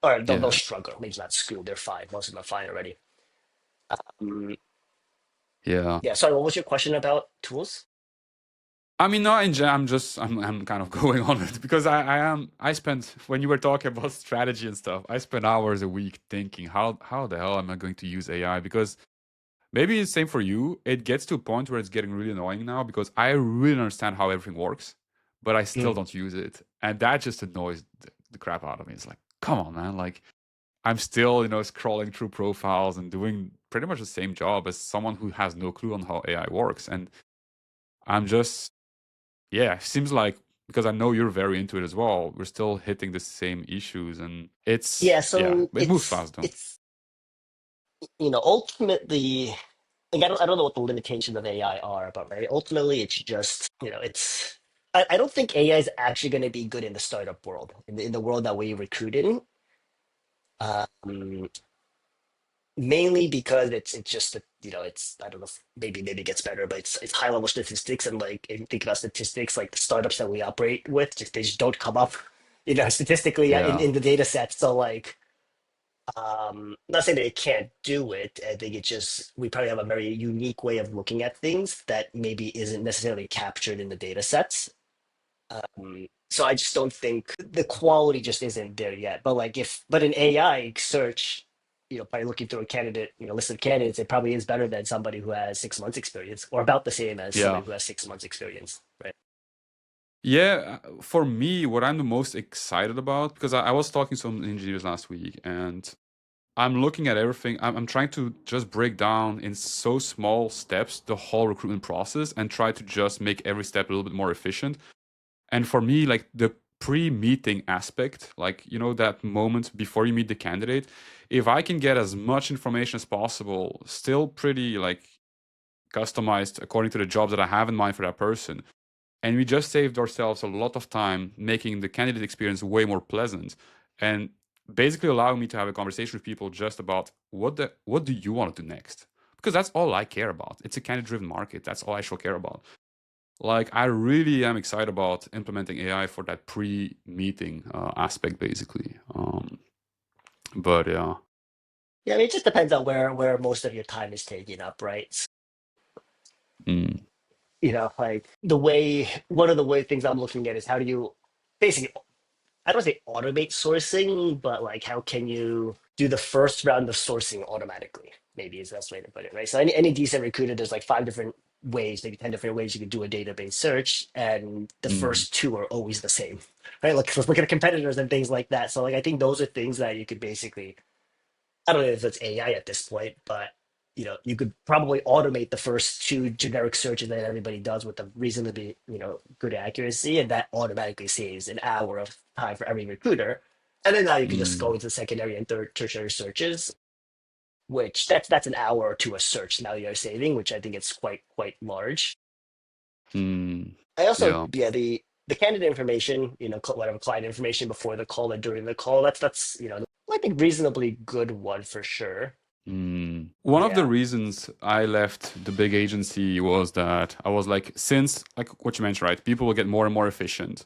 Or they'll yeah. struggle. Maybe it's not screwed. They're fine. Most of them are fine already. Um, Yeah. yeah. Sorry, what was your question about tools? I mean, no, I'm kind of going on it because I spent, when you were talking about strategy and stuff, I spent hours a week thinking how the hell am I going to use AI? Because maybe it's the same for you. It gets to a point where it's getting really annoying now because I really understand how everything works, but I still Mm. don't use it. And that just annoys the crap out of me. It's like, come on, man. Like, I'm still, scrolling through profiles and doing pretty much the same job as someone who has no clue on how AI works. And I'm just, yeah, seems like, because I know you're very into it as well, we're still hitting the same issues. And Yeah. yeah, So it moves fast though. it's ultimately, like, I don't know what the limitations of AI are, but right, ultimately it's just it's. I don't think AI is actually going to be good in the startup world, in the world that we recruit in. Um, Mainly because it's just that it's I don't know if maybe it gets better, but it's high level statistics, and like if you think about statistics, like the startups that we operate with, they just don't come up, statistically Yeah. in the data set. So like, not saying that it can't do it. I think it's just we probably have a very unique way of looking at things that maybe isn't necessarily captured in the data sets. So I just don't think the quality just isn't there yet. But like but an AI search, by looking through a candidate, list of candidates, it probably is better than somebody who has 6 months experience, or about the same as somebody Yeah. who has 6 months experience, right? Yeah, for me, what I'm the most excited about, because I was talking to some engineers last week, and I'm looking at everything. I'm trying to just break down in so small steps the whole recruitment process and try to just make every step a little bit more efficient. And for me, like the pre-meeting aspect, like, that moment before you meet the candidate, if I can get as much information as possible, still pretty like customized according to the jobs that I have in mind for that person, and we just saved ourselves a lot of time making the candidate experience way more pleasant and basically allowing me to have a conversation with people just about what do you want to do next, because that's all I care about. It's a candidate driven market. That's all I shall care about. Like, I really am excited about implementing AI for that pre-meeting aspect, basically. But yeah. Yeah, I mean, it just depends on where most of your time is taken up, right? Mm, Like the way one of the way things I'm looking at is how do you basically, I don't say automate sourcing, but like how can you do the first round of sourcing automatically? Maybe is the best way to put it, right? So any decent recruiter, there's like five different ways, maybe 10 different ways you can do a database search, and the mm, first two are always the same, right? Like let's look at competitors and things like that. So like I think those are things that you could basically, I don't know if it's AI at this point, but you could probably automate the first two generic searches that everybody does with a reasonably, good accuracy, and that automatically saves an hour of time for every recruiter. And then now you can just go mm, into secondary and third tertiary searches, which that's an hour or two a search now you're saving, which I think it's quite large. mm. I also, Yeah. yeah, the candidate information, whatever client information before the call and during the call, that's I think reasonably good one for sure. One of the Yeah. reasons I left the big agency was that I was like, since, like what you mentioned, right? People will get more and more efficient.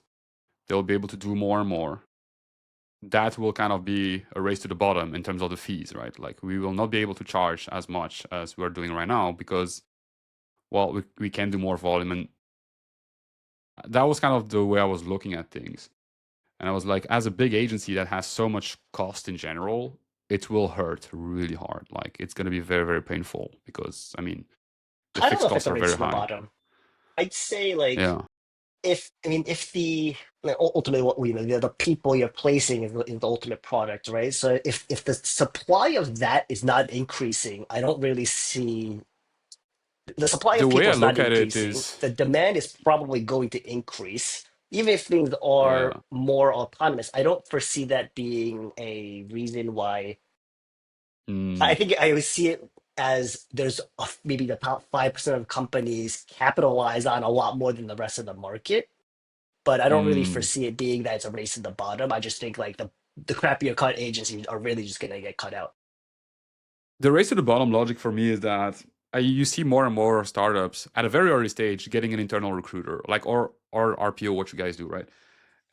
They'll be able to do more and more. That will kind of be a race to the bottom in terms of the fees, right? Like, we will not be able to charge as much as we're doing right now because, well, we can do more volume. And that was kind of the way I was looking at things. And I was like, as a big agency that has so much cost in general, it will hurt really hard. Like, it's going to be very, very painful because, I mean, the I don't fixed know if it's costs a are race very to the high. bottom. I'd say like Yeah. if I mean if the like, ultimately what you know the people you're placing is the ultimate product, right? So if the supply of that is not increasing, I don't really see the supply The of way people I is not look at it increasing. is, The demand is probably going to increase, even if things are yeah, more autonomous. I don't foresee that being a reason why. I mm, think I would see it as there's maybe the top 5% of companies capitalize on a lot more than the rest of the market, but I don't really mm. foresee it being that it's a race to the bottom. I just think like the crappier cut agencies are really just gonna get cut out. The race to the bottom logic for me is that you see more and more startups at a very early stage getting an internal recruiter, like or RPO, what you guys do, right?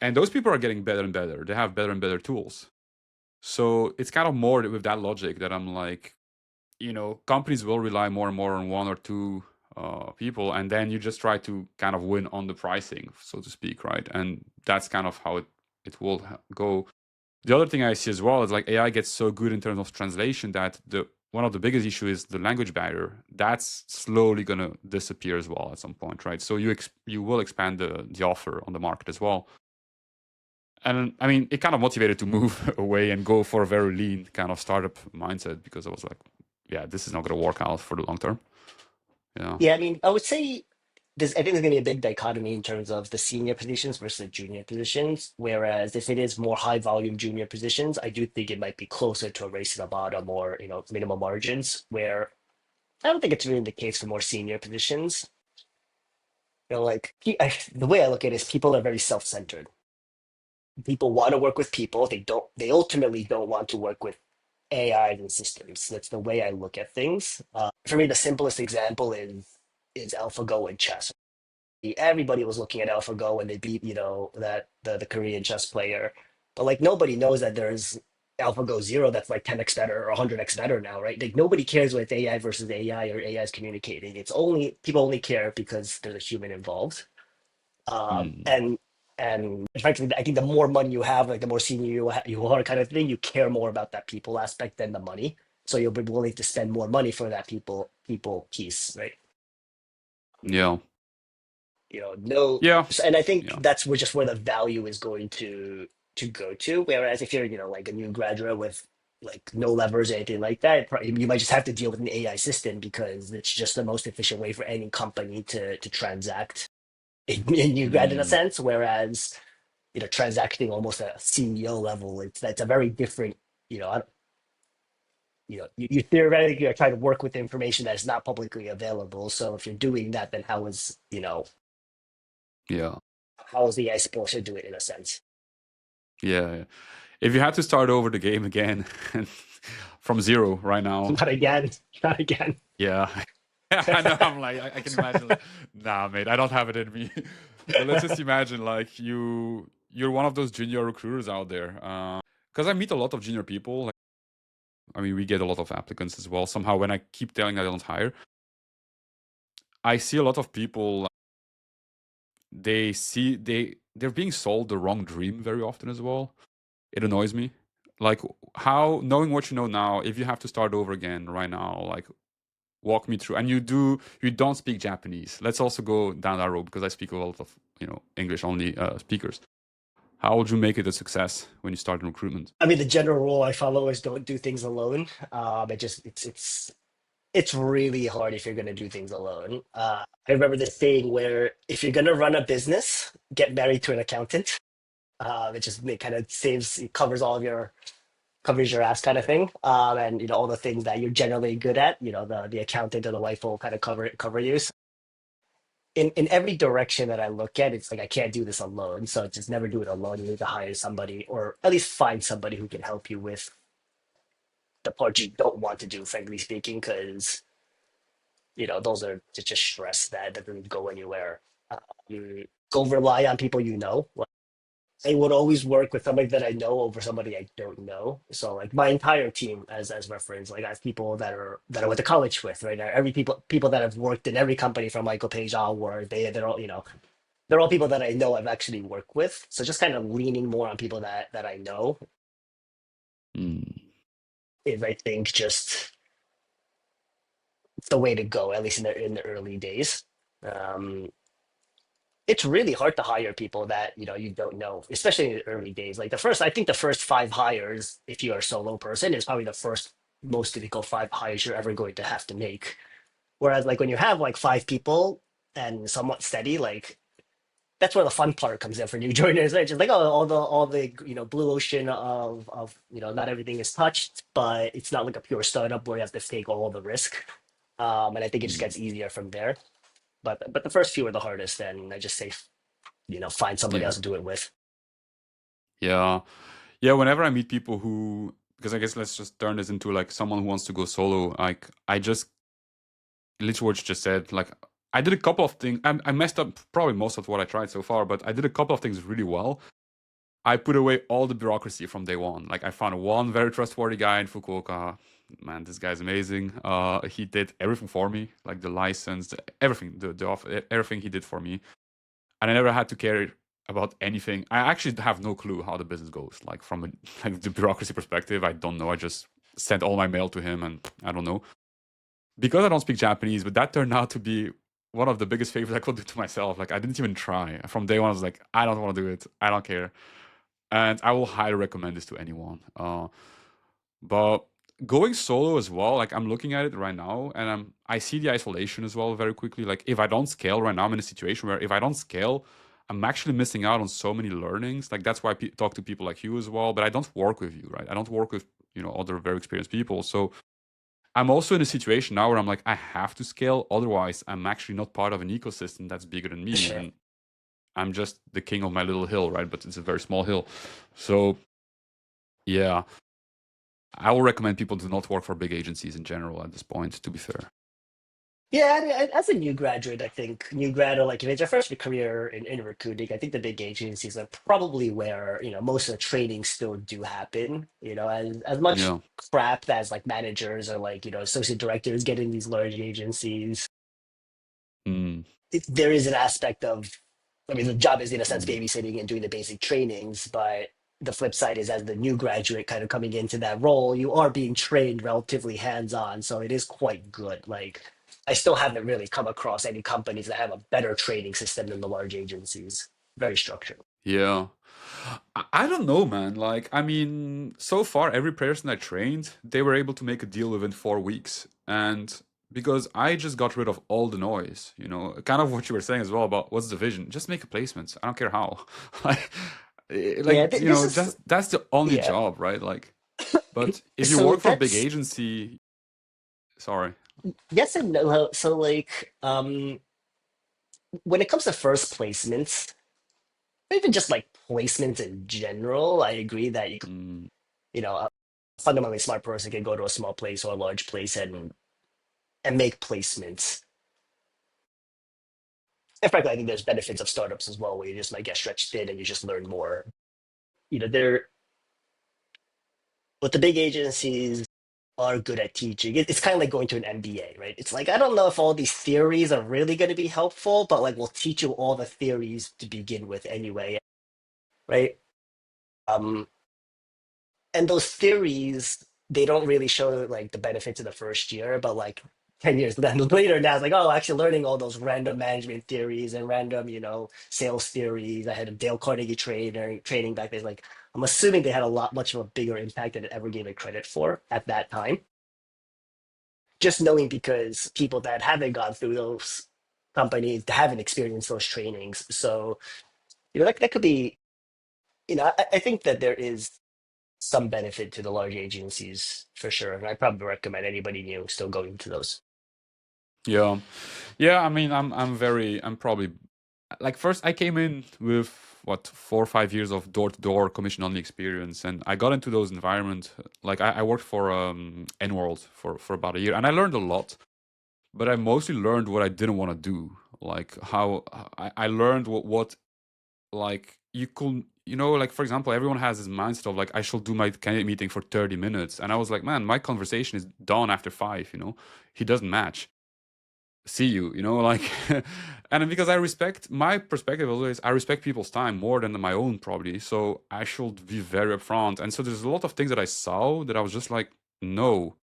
And those people are getting better and better. They have better and better tools. So it's kind of more with that logic that I'm like, companies will rely more and more on one or two people, and then you just try to kind of win on the pricing, so to speak, right? And that's kind of how it will go. The other thing I see as well is like AI gets so good in terms of translation that the one of the biggest issue is the language barrier. That's slowly gonna disappear as well at some point, right? So you will expand the offer on the market as well. And I mean, it kind of motivated to move away and go for a very lean kind of startup mindset because I was like, yeah, this is not gonna work out for the long term. Yeah. Yeah, I mean, I would say I think there's going to be a big dichotomy in terms of the senior positions versus the junior positions. Whereas if it is more high volume junior positions, I do think it might be closer to a race to the bottom or minimum margins. Where I don't think it's really the case for more senior positions. Like the way I look at it is people are very self-centered. People want to work with people. They don't. They ultimately don't want to work with AIs and systems. That's the way I look at things. For me, the simplest example is AlphaGo and chess. Everybody was looking at AlphaGo when they beat, that the Korean chess player. But like nobody knows that there's AlphaGo Zero that's like 10x better or 100x better now, right? Like nobody cares when it's AI versus AI or AI is communicating. It's only people only care because there's a human involved. Mm, And frankly, I think the more money you have, like the more senior you are, kind of thing, you care more about that people aspect than the money. So you'll be willing to spend more money for that people piece, right? yeah. No, Yeah. and I think Yeah. that's just where the value is going to go to. Whereas if you're, like a new graduate with like no levers or anything like that, you might just have to deal with an AI system because it's just the most efficient way for any company to transact in new grad in a Mm, sense. Whereas, transacting almost at a CEO level, that's a very different, I don't- you theoretically are trying to work with information that is not publicly available. So if you're doing that, then yeah. how is the AI supposed to do it in a sense? Yeah. If you had to start over the game again from zero right now, Not again. Not again. yeah. I know. I'm like, I can imagine. Like, nah, mate, I don't have it in me. But let's just imagine, like, you're one of those junior recruiters out there. Because I meet a lot of junior people. Like, I mean, we get a lot of applicants as well. Somehow, when I keep telling I don't hire, I see a lot of people. They're being sold the wrong dream very often as well. It annoys me. Like, how knowing what you know now, if you have to start over again right now, like, walk me through. And you don't speak Japanese. Let's also go down that road because I speak a lot of English only speakers. How would you make it a success when you start in recruitment? I mean, the general rule I follow is don't do things alone. It's really hard if you're going to do things alone. I remember this saying where if you're going to run a business, get married to an accountant. It kind of it covers covers your ass kind of thing. And all the things that you're generally good at, the accountant or the wife will kind of cover you. So in every direction that I look at, it's like I can't do this alone. So just never do it alone. You need to hire somebody or at least find somebody who can help you with the part you don't want to do, frankly speaking, because those are just stress that doesn't go anywhere. Go rely on people you know. Like, I would always work with somebody that I know over somebody I don't know. So like my entire team, as reference, like I have people that I went to college with, right? Every people that have worked in every company from Michael Page onward, they're all they're all people that I know I've actually worked with. So just kind of leaning more on people that I know Mm, is, I think, just the way to go, at least in the early days. Um, it's really hard to hire people that you don't know, especially in the early days. Like I think the first five hires, if you're a solo person, is probably the first most difficult five hires you're ever going to have to make. Whereas like when you have like five people and somewhat steady, like that's where the fun part comes in for new joiners, right? Just like, oh, all the blue ocean of not everything is touched, but it's not like a pure startup where you have to take all the risk. And I think it just Mm, gets easier from there. But the first few are the hardest, and I just say find somebody yeah, else to do it with. yeah, yeah. Whenever I meet people who, because I guess let's just turn this into like someone who wants to go solo. Like I just literally what you just said. Like I did a couple of things. I messed up probably most of what I tried so far, but I did a couple of things really well. I put away all the bureaucracy from day one. Like I found one very trustworthy guy in Fukuoka. Man, this guy's amazing. He did everything for me, like the license, everything, everything he did for me, and I never had to care about anything. I actually have no clue how the business goes. Like from a, like the bureaucracy perspective, I don't know. I just sent all my mail to him, and I don't know because I don't speak Japanese. But that turned out to be one of the biggest favors I could do to myself. Like I didn't even try. From day one, I was like, I don't want to do it. I don't care, and I will highly recommend this to anyone. But going solo as well, like I'm looking at it right now, and I see the isolation as well very quickly. Like if I don't scale right now, I'm in a situation where if I don't scale, I'm actually missing out on so many learnings. Like that's why I talk to people like you as well. But I don't work with you, right? I don't work with other very experienced people. So I'm also in a situation now where I'm like I have to scale, otherwise I'm actually not part of an ecosystem that's bigger than me, Sure. and I'm just the king of my little hill, right? But it's a very small hill. So yeah, I will recommend people to not work for big agencies in general at this point, to be fair. Yeah, I mean, as a new graduate, I think new grad or like if it's your first career in recruiting, I think the big agencies are probably where most of the trainings still do happen. As much Yeah. crap as like managers or like associate directors get in these large agencies, Mm, there is an aspect of, I mean, the job is in a sense mm. babysitting and doing the basic trainings, but the flip side is as the new graduate kind of coming into that role, you are being trained relatively hands-on. So it is quite good. Like I still haven't really come across any companies that have a better training system than the large agencies. Very structured. Yeah. I don't know, man. Like, I mean, so far, every person I trained, they were able to make a deal within 4 weeks. And because I just got rid of all the noise, kind of what you were saying as well about what's the vision? Just make a placement. I don't care how. like, Yeah, this is just that's the only yeah. job, right? Like, but if you So work for a big that's agency, sorry. yes and no. So like when it comes to first placements, or even just like placements in general, I agree that Mm, a fundamentally smart person can go to a small place or a large place and make placements. And frankly, I think there's benefits of startups as well, where you just might get stretched thin and you just learn more. They're What the big agencies are good at teaching. It's kind of like going to an MBA, right? It's like I don't know if all these theories are really going to be helpful, but like we'll teach you all the theories to begin with anyway, right? Um, and those theories they don't really show like the benefits of the first year, but like 10 years then later now it's like, oh, actually learning all those random management theories and random sales theories. I had a Dale Carnegie training back then. Like I'm assuming they had a lot much of a bigger impact than it ever gave it credit for at that time, just knowing because people that haven't gone through those companies haven't experienced those trainings. So that could be, I think that there is some benefit to the large agencies for sure. And I probably recommend anybody new still going to those. yeah. Yeah, I mean, I'm probably like first I came in with what 4 or 5 years of door-to-door commission only experience, and I got into those environments. Like I worked for N-World for about a year, and I learned a lot. But I mostly learned what I didn't want to do, like how I learned what like you could like for example, everyone has this mindset of like I should do my candidate meeting for 30 minutes, and I was like, man, my conversation is done after 5. He doesn't match, see you, like and because I respect my perspective always, I respect people's time more than my own probably, so I should be very upfront. And so there's a lot of things that I saw that I was just like, no.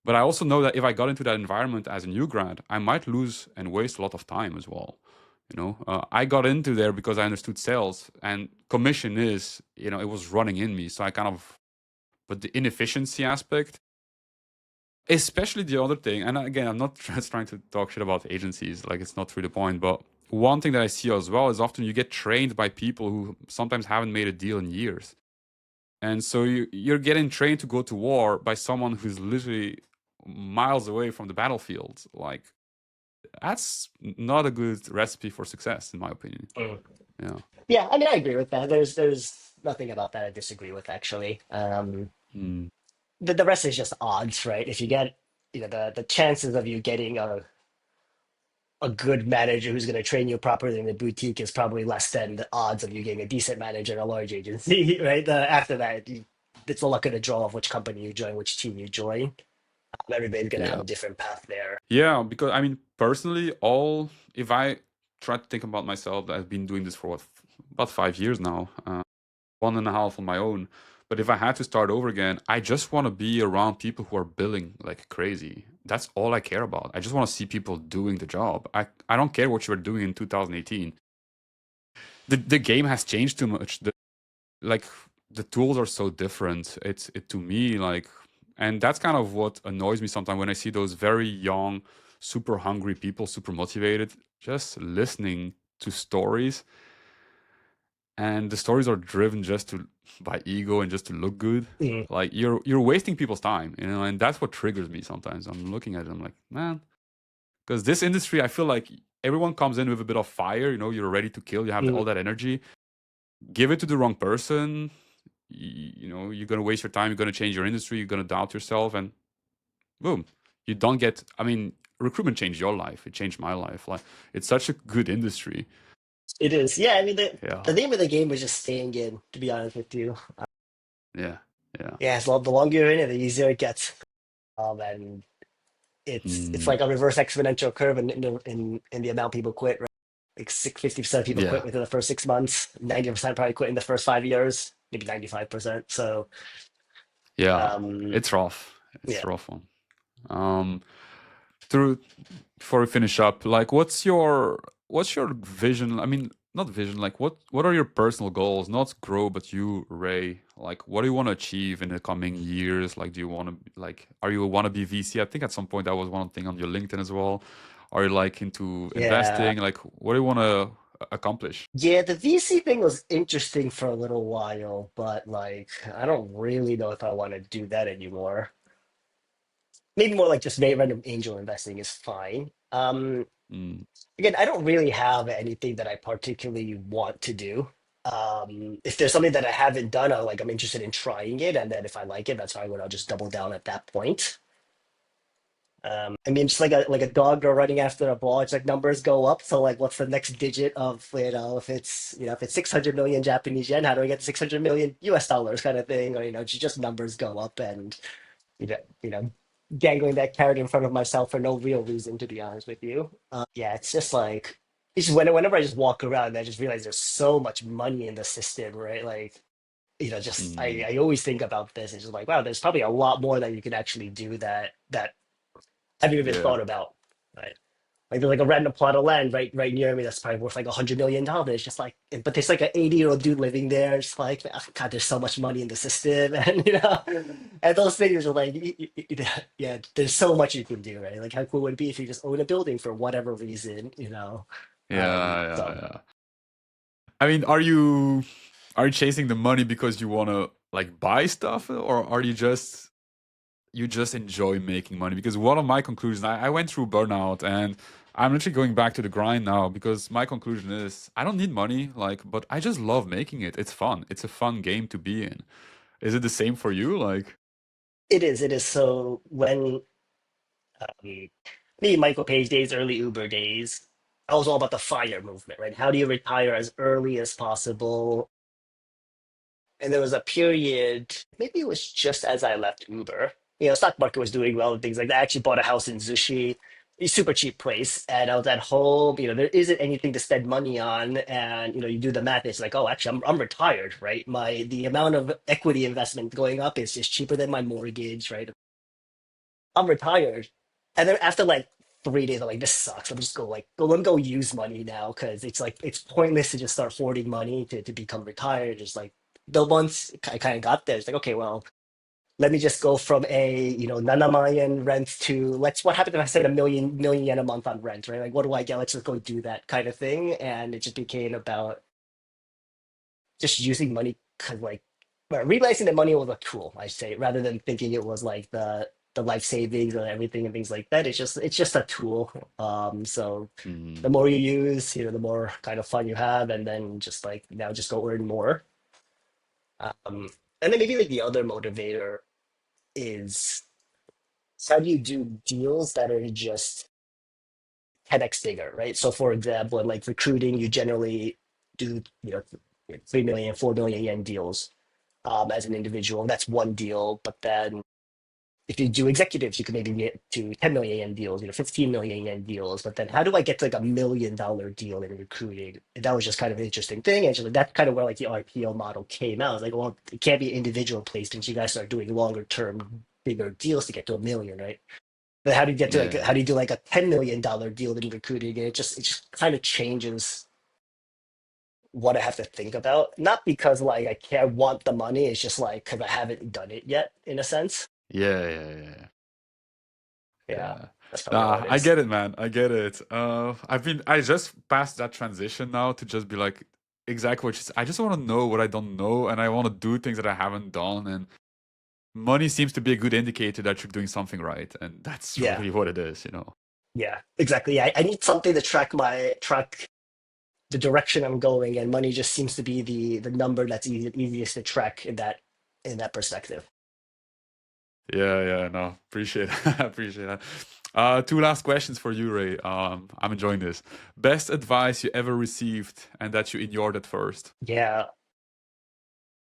But I also know that if I got into that environment as a new grad, I might lose and waste a lot of time as well, I got into there because I understood sales and commission is, it was running in me. So I kind of, but the inefficiency aspect, especially the other thing, and again, I'm not just trying to talk shit about agencies, like it's not really the point, but one thing that I see as well is often you get trained by people who sometimes haven't made a deal in years. And so you're getting trained to go to war by someone who's literally miles away from the battlefield. Like, that's not a good recipe for success, in my opinion. Mm. Yeah. Yeah, I mean, I agree with that. There's nothing about that I disagree with actually. Mm. The rest is just odds, right? If you get, the chances of you getting a good manager who's going to train you properly in the boutique is probably less than the odds of you getting a decent manager in a large agency, right? After that, it's the luck of the draw of which company you join, which team you join. Everybody's going to have Yeah. a different path there. Yeah, because I mean, personally, all if I try to think about myself, I've been doing this for about 5 years now, 1.5 on my own. But if I had to start over again, I just want to be around people who are billing like crazy. That's all I care about. I just want to see people doing the job. I don't care what you were doing in 2018. The game has changed too much. Like the tools are so different. It to me like, and that's kind of what annoys me sometimes when I see those very young, super hungry people, super motivated, just listening to stories, and the stories are driven just to by ego and just to look good. Mm. Like you're wasting people's time, and that's what triggers me sometimes. I'm looking at it, I'm like, man, because this industry, I feel like everyone comes in with a bit of fire. You're ready to kill. You have Mm. all that energy. Give it to the wrong person, you're going to waste your time, you're going to change your industry, you're going to doubt yourself, and boom, you don't get. I mean, recruitment changed your life, it changed my life. Like, it's such a good industry. It is. Yeah, I mean, the Yeah, name of the game is just staying in, to be honest with you. yeah, yeah. Yeah, the longer you're in it, the easier it gets. And it's Mm, like a reverse exponential curve in the amount people quit, right? Like 50% of people quit yeah, within the first 6 months, 90% probably quit in the first 5 years, maybe 95%. So, yeah. um, It's rough, it's yeah. a rough one. um through Before we finish up, like, what's your vision? I mean, not vision, like, what are your personal goals? Not grow, but you, Ray, like, what do you want to achieve in the coming years? Like, do you want to, like, are you a wannabe VC? I think at some point that was one thing on your LinkedIn as well. Are you like into Yeah. investing? Like, what do you want to accomplish? Yeah, the VC thing was interesting for a little while, but like I don't really know if I want to do that anymore. Maybe more like just random angel investing is fine. Mm, Again, I don't really have anything that I particularly want to do. If there's something that I haven't done, I'm interested in trying it, and then if I like it, that's fine. When I'll just double down at that point. I mean, just like a dog or running after a ball, it's like numbers go up. So like, what's the next digit of if it's 600 million Japanese yen, how do I get 600 million US dollars kind of thing, or just numbers go up and you know you know dangling that carrot in front of myself for no real reason, to be honest with you. Yeah, it's just like it's just whenever I just walk around, I just realize there's so much money in the system, right? Like, just mm, I always think about this. It's just like, wow, there's probably a lot more that you can actually do that I haven't even yeah, thought about. Right? Like there's like a random plot of land right near me that's probably worth like $100 million. Just like, but there's like an 80-year-old dude living there. It's like, oh, God, there's so much money in the system, and and those things are like, yeah, there's so much you can do, right? Like, how cool would it be if you just own a building for whatever reason? yeah, yeah, So yeah. I mean, are you chasing the money because you want to like buy stuff, or are you just enjoy making money? Because one of my conclusions, I went through burnout, and I'm literally going back to the grind now, because my conclusion is I don't need money, like, but I just love making it. It's fun. It's a fun game to be in. Is it the same for you? Like, it is. So when me, Michael Page days, early Uber days, I was all about the fire movement, right? How do you retire as early as possible? And there was a period, maybe it was just as I left Uber. Stock market was doing well and things like that. I actually bought a house in Zushi, a super cheap place, and I was at home. There isn't anything to spend money on, and you do the math. It's like, oh, actually, I'm retired, right? The amount of equity investment going up is just cheaper than my mortgage, right? I'm retired, and then after like 3 days. I'm like, this sucks. Let me just let me go use money now because it's like it's pointless to just start hoarding money to become retired. Just like the once I kind of got there, it's like, okay, well, let me just go from a 7,000,000 rent to what happens if I spend a million yen a month on rent, right? Like what do I get? Let's just go do that kind of thing. And it just became about just using money because realizing that money was a tool, I say, rather than thinking it was like the life savings and everything and things like that. It's just a tool. So the Mm, more you use, the more kind of fun you have, and then just like now just go earn more. And then maybe like the other motivator is how do you do deals that are just 10x bigger, right? So for example, in like recruiting, you generally do 3 million, 4 million yen deals as an individual. That's one deal. But then if you do executives, you could maybe get to 10 million yen deals, 15 million yen deals. But then how do I get to like $1 million deal in recruiting? And that was just kind of an interesting thing. And so that's kind of where like the RPO model came out. It's like, well, it can't be individual placements. You guys start doing longer term, bigger deals to get to a million, right? But how do you get to like yeah. how do you do like a $10 million deal in recruiting? And it just kind of changes what I have to think about. Not because like I want the money, it's just like because I haven't done it yet, in a sense. Yeah, yeah, yeah. Yeah, Yeah. that's probably all Nah, it I is. get it, man. I get it. I just passed that transition now to just be like exactly what you said. I just want to know what I don't know, and I want to do things that I haven't done. And money seems to be a good indicator that you're doing something right, and that's Yeah, really what it is, you know. yeah, exactly. Yeah, I need something to track the direction I'm going, and money just seems to be the number that's easiest to track in that perspective. Yeah, yeah, no, appreciate that. Appreciate that. Two last questions for you, Ray. I'm enjoying this. Best advice you ever received and that you ignored at first. Yeah,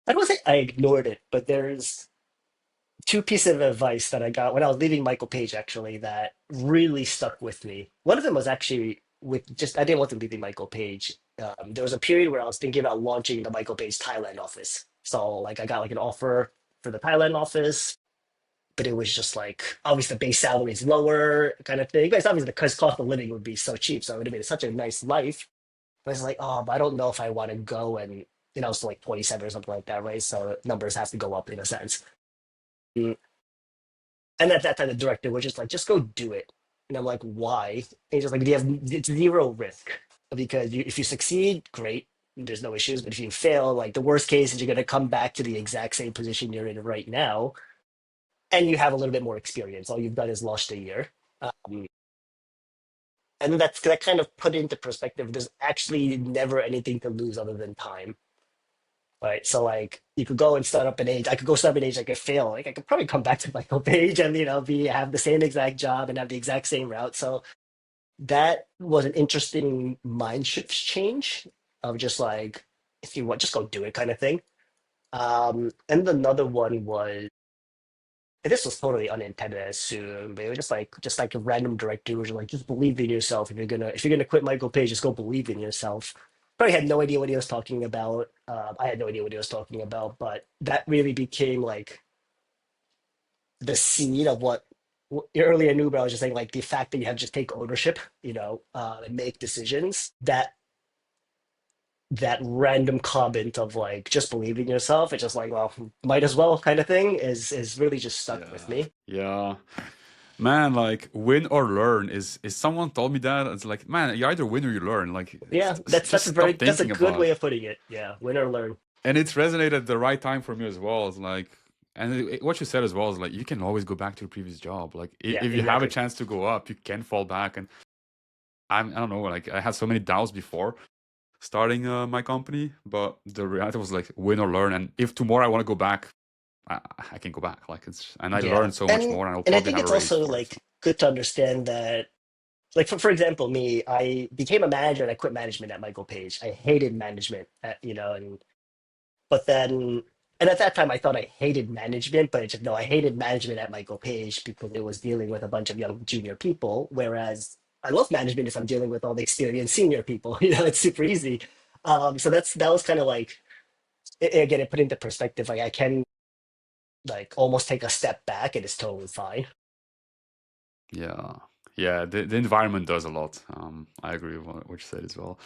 I don't say I ignored it, but there's two pieces of advice that I got when I was leaving Michael Page actually that really stuck with me. One of them was actually with just I didn't want to leave Michael Page. There was a period where I was thinking about launching the Michael Page Thailand office. So like I got like an offer for the Thailand office, but it was just like obviously the base salary is lower kind of thing. But it's obviously because cost of living would be so cheap, so it would have been such a nice life. But it's like, oh, but I don't know if I want to go and it's like 27 or something like that, right? So numbers have to go up in a sense. And at that time, the director was just like, just go do it. And I'm like, why? And he's just like, it's zero risk because if you succeed, great, there's no issues. But if you fail, like the worst case is you're going to come back to the exact same position you're in right now, and you have a little bit more experience. All you've done is lost a year. Um, and then that kind of put into perspective. There's actually never anything to lose other than time. Right. So like you could go and start up an age. I could go start up an age, I could fail. Like I could probably come back to Michael Page and be have the same exact job and have the exact same route. So that was an interesting mind shift change of just like if you want, just go do it kind of thing. And another one was and this was totally unintended, I assume, but it was just like a random director was like, just believe in yourself. If you're gonna quit Michael Page, just go believe in yourself. Probably had no idea what he was talking about. I had no idea what he was talking about, but that really became like the seed of what earlier I knew, but I was just saying like the fact that you have to just take ownership, and make decisions. That random comment of like just believe in yourself, it's just like, well, might as well kind of thing is really just stuck with Yeah. me. Yeah. Man, like win or learn is someone told me that. It's like, man, you either win or you learn. Like Yeah, that's just that's a very stop that's a thinking good way about. of putting it. Yeah, win or learn. And it's resonated at the right time for me as well. It's like, and what you said as well is like, you can always go back to your previous job. Like, Yeah, if you have a exactly. chance to go up, you can fall back. And I don't know, like, I had so many doubts before starting my company, but the reality was like, win or learn. And if tomorrow I want to go back, I, I can go back. Like, and I Yeah, learned so much and more, and I'll and I probably think have a it's raise also for it. So, like good to understand that, like for example, me, I became a manager and I quit management at Michael Page. I hated management, and but then and at that time I thought I hated management, but it's just no, I hated management at Michael Page because it was dealing with a bunch of young junior people, whereas I love management if I'm dealing with all the experienced senior people. It's super easy. So that was kind of like again, it put into perspective. Like I can like almost take a step back and it's totally fine. yeah. Yeah, the environment does a lot. I agree with what you said as well.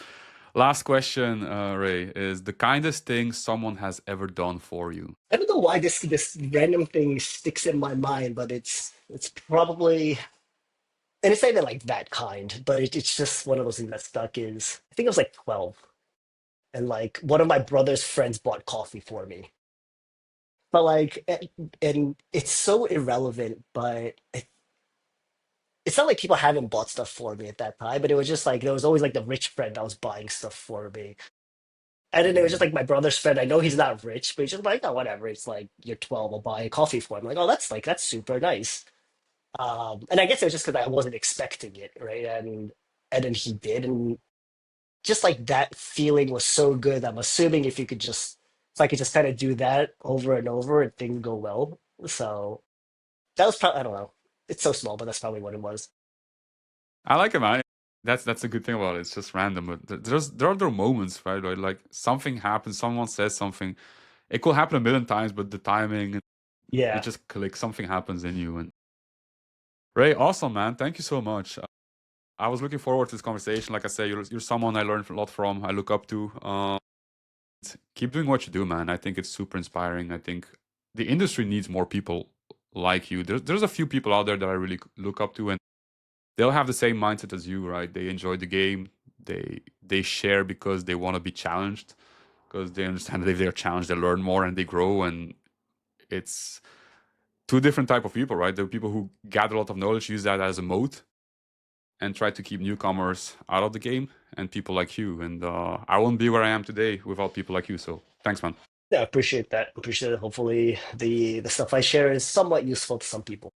Last question, Ray, is the kindest thing someone has ever done for you? I don't know why this random thing sticks in my mind, but it's probably, and it's not even like that kind, but it's just one of those things that stuck. Is I think I was like 12, and like one of my brother's friends bought coffee for me, but like, and it's so irrelevant, but it's not like people haven't bought stuff for me at that time, but it was just like there was always like the rich friend that was buying stuff for me. And then it was just Mm. like my brother's friend. I know he's not rich, but he's just like, oh, whatever. It's like you're 12, I'll buy a coffee for him. Like, oh, that's super nice. And I guess it was just because I wasn't expecting it, right? And then he did, and just like that feeling was so good. I'm assuming if I could just kind of do that over and over, and things go well. So that was probably, I don't know. It's so small, but that's probably what it was. I like it, man. That's a good thing about it. It's just random, but there are other moments, right? Like something happens, someone says something. It could happen a million times, but the timing, it Yeah. just clicks. Something happens in you. And Ray, awesome, man. Thank you so much. I was looking forward to this conversation. Like I say, you're someone I learned a lot from. I look up to. Keep doing what you do, man. I think it's super inspiring. I think the industry needs more people like you. There's a few people out there that I really look up to, and they'll have the same mindset as you, right? They enjoy the game. They share because they want to be challenged, because they understand that if they're challenged, they learn more and they grow. And it's two different type of people, right? There are people who gather a lot of knowledge, use that as a moat, and try to keep newcomers out of the game, and people like you. And I won't be where I am today without people like you. So thanks, man. Yeah, I appreciate that. Appreciate it. Hopefully the stuff I share is somewhat useful to some people.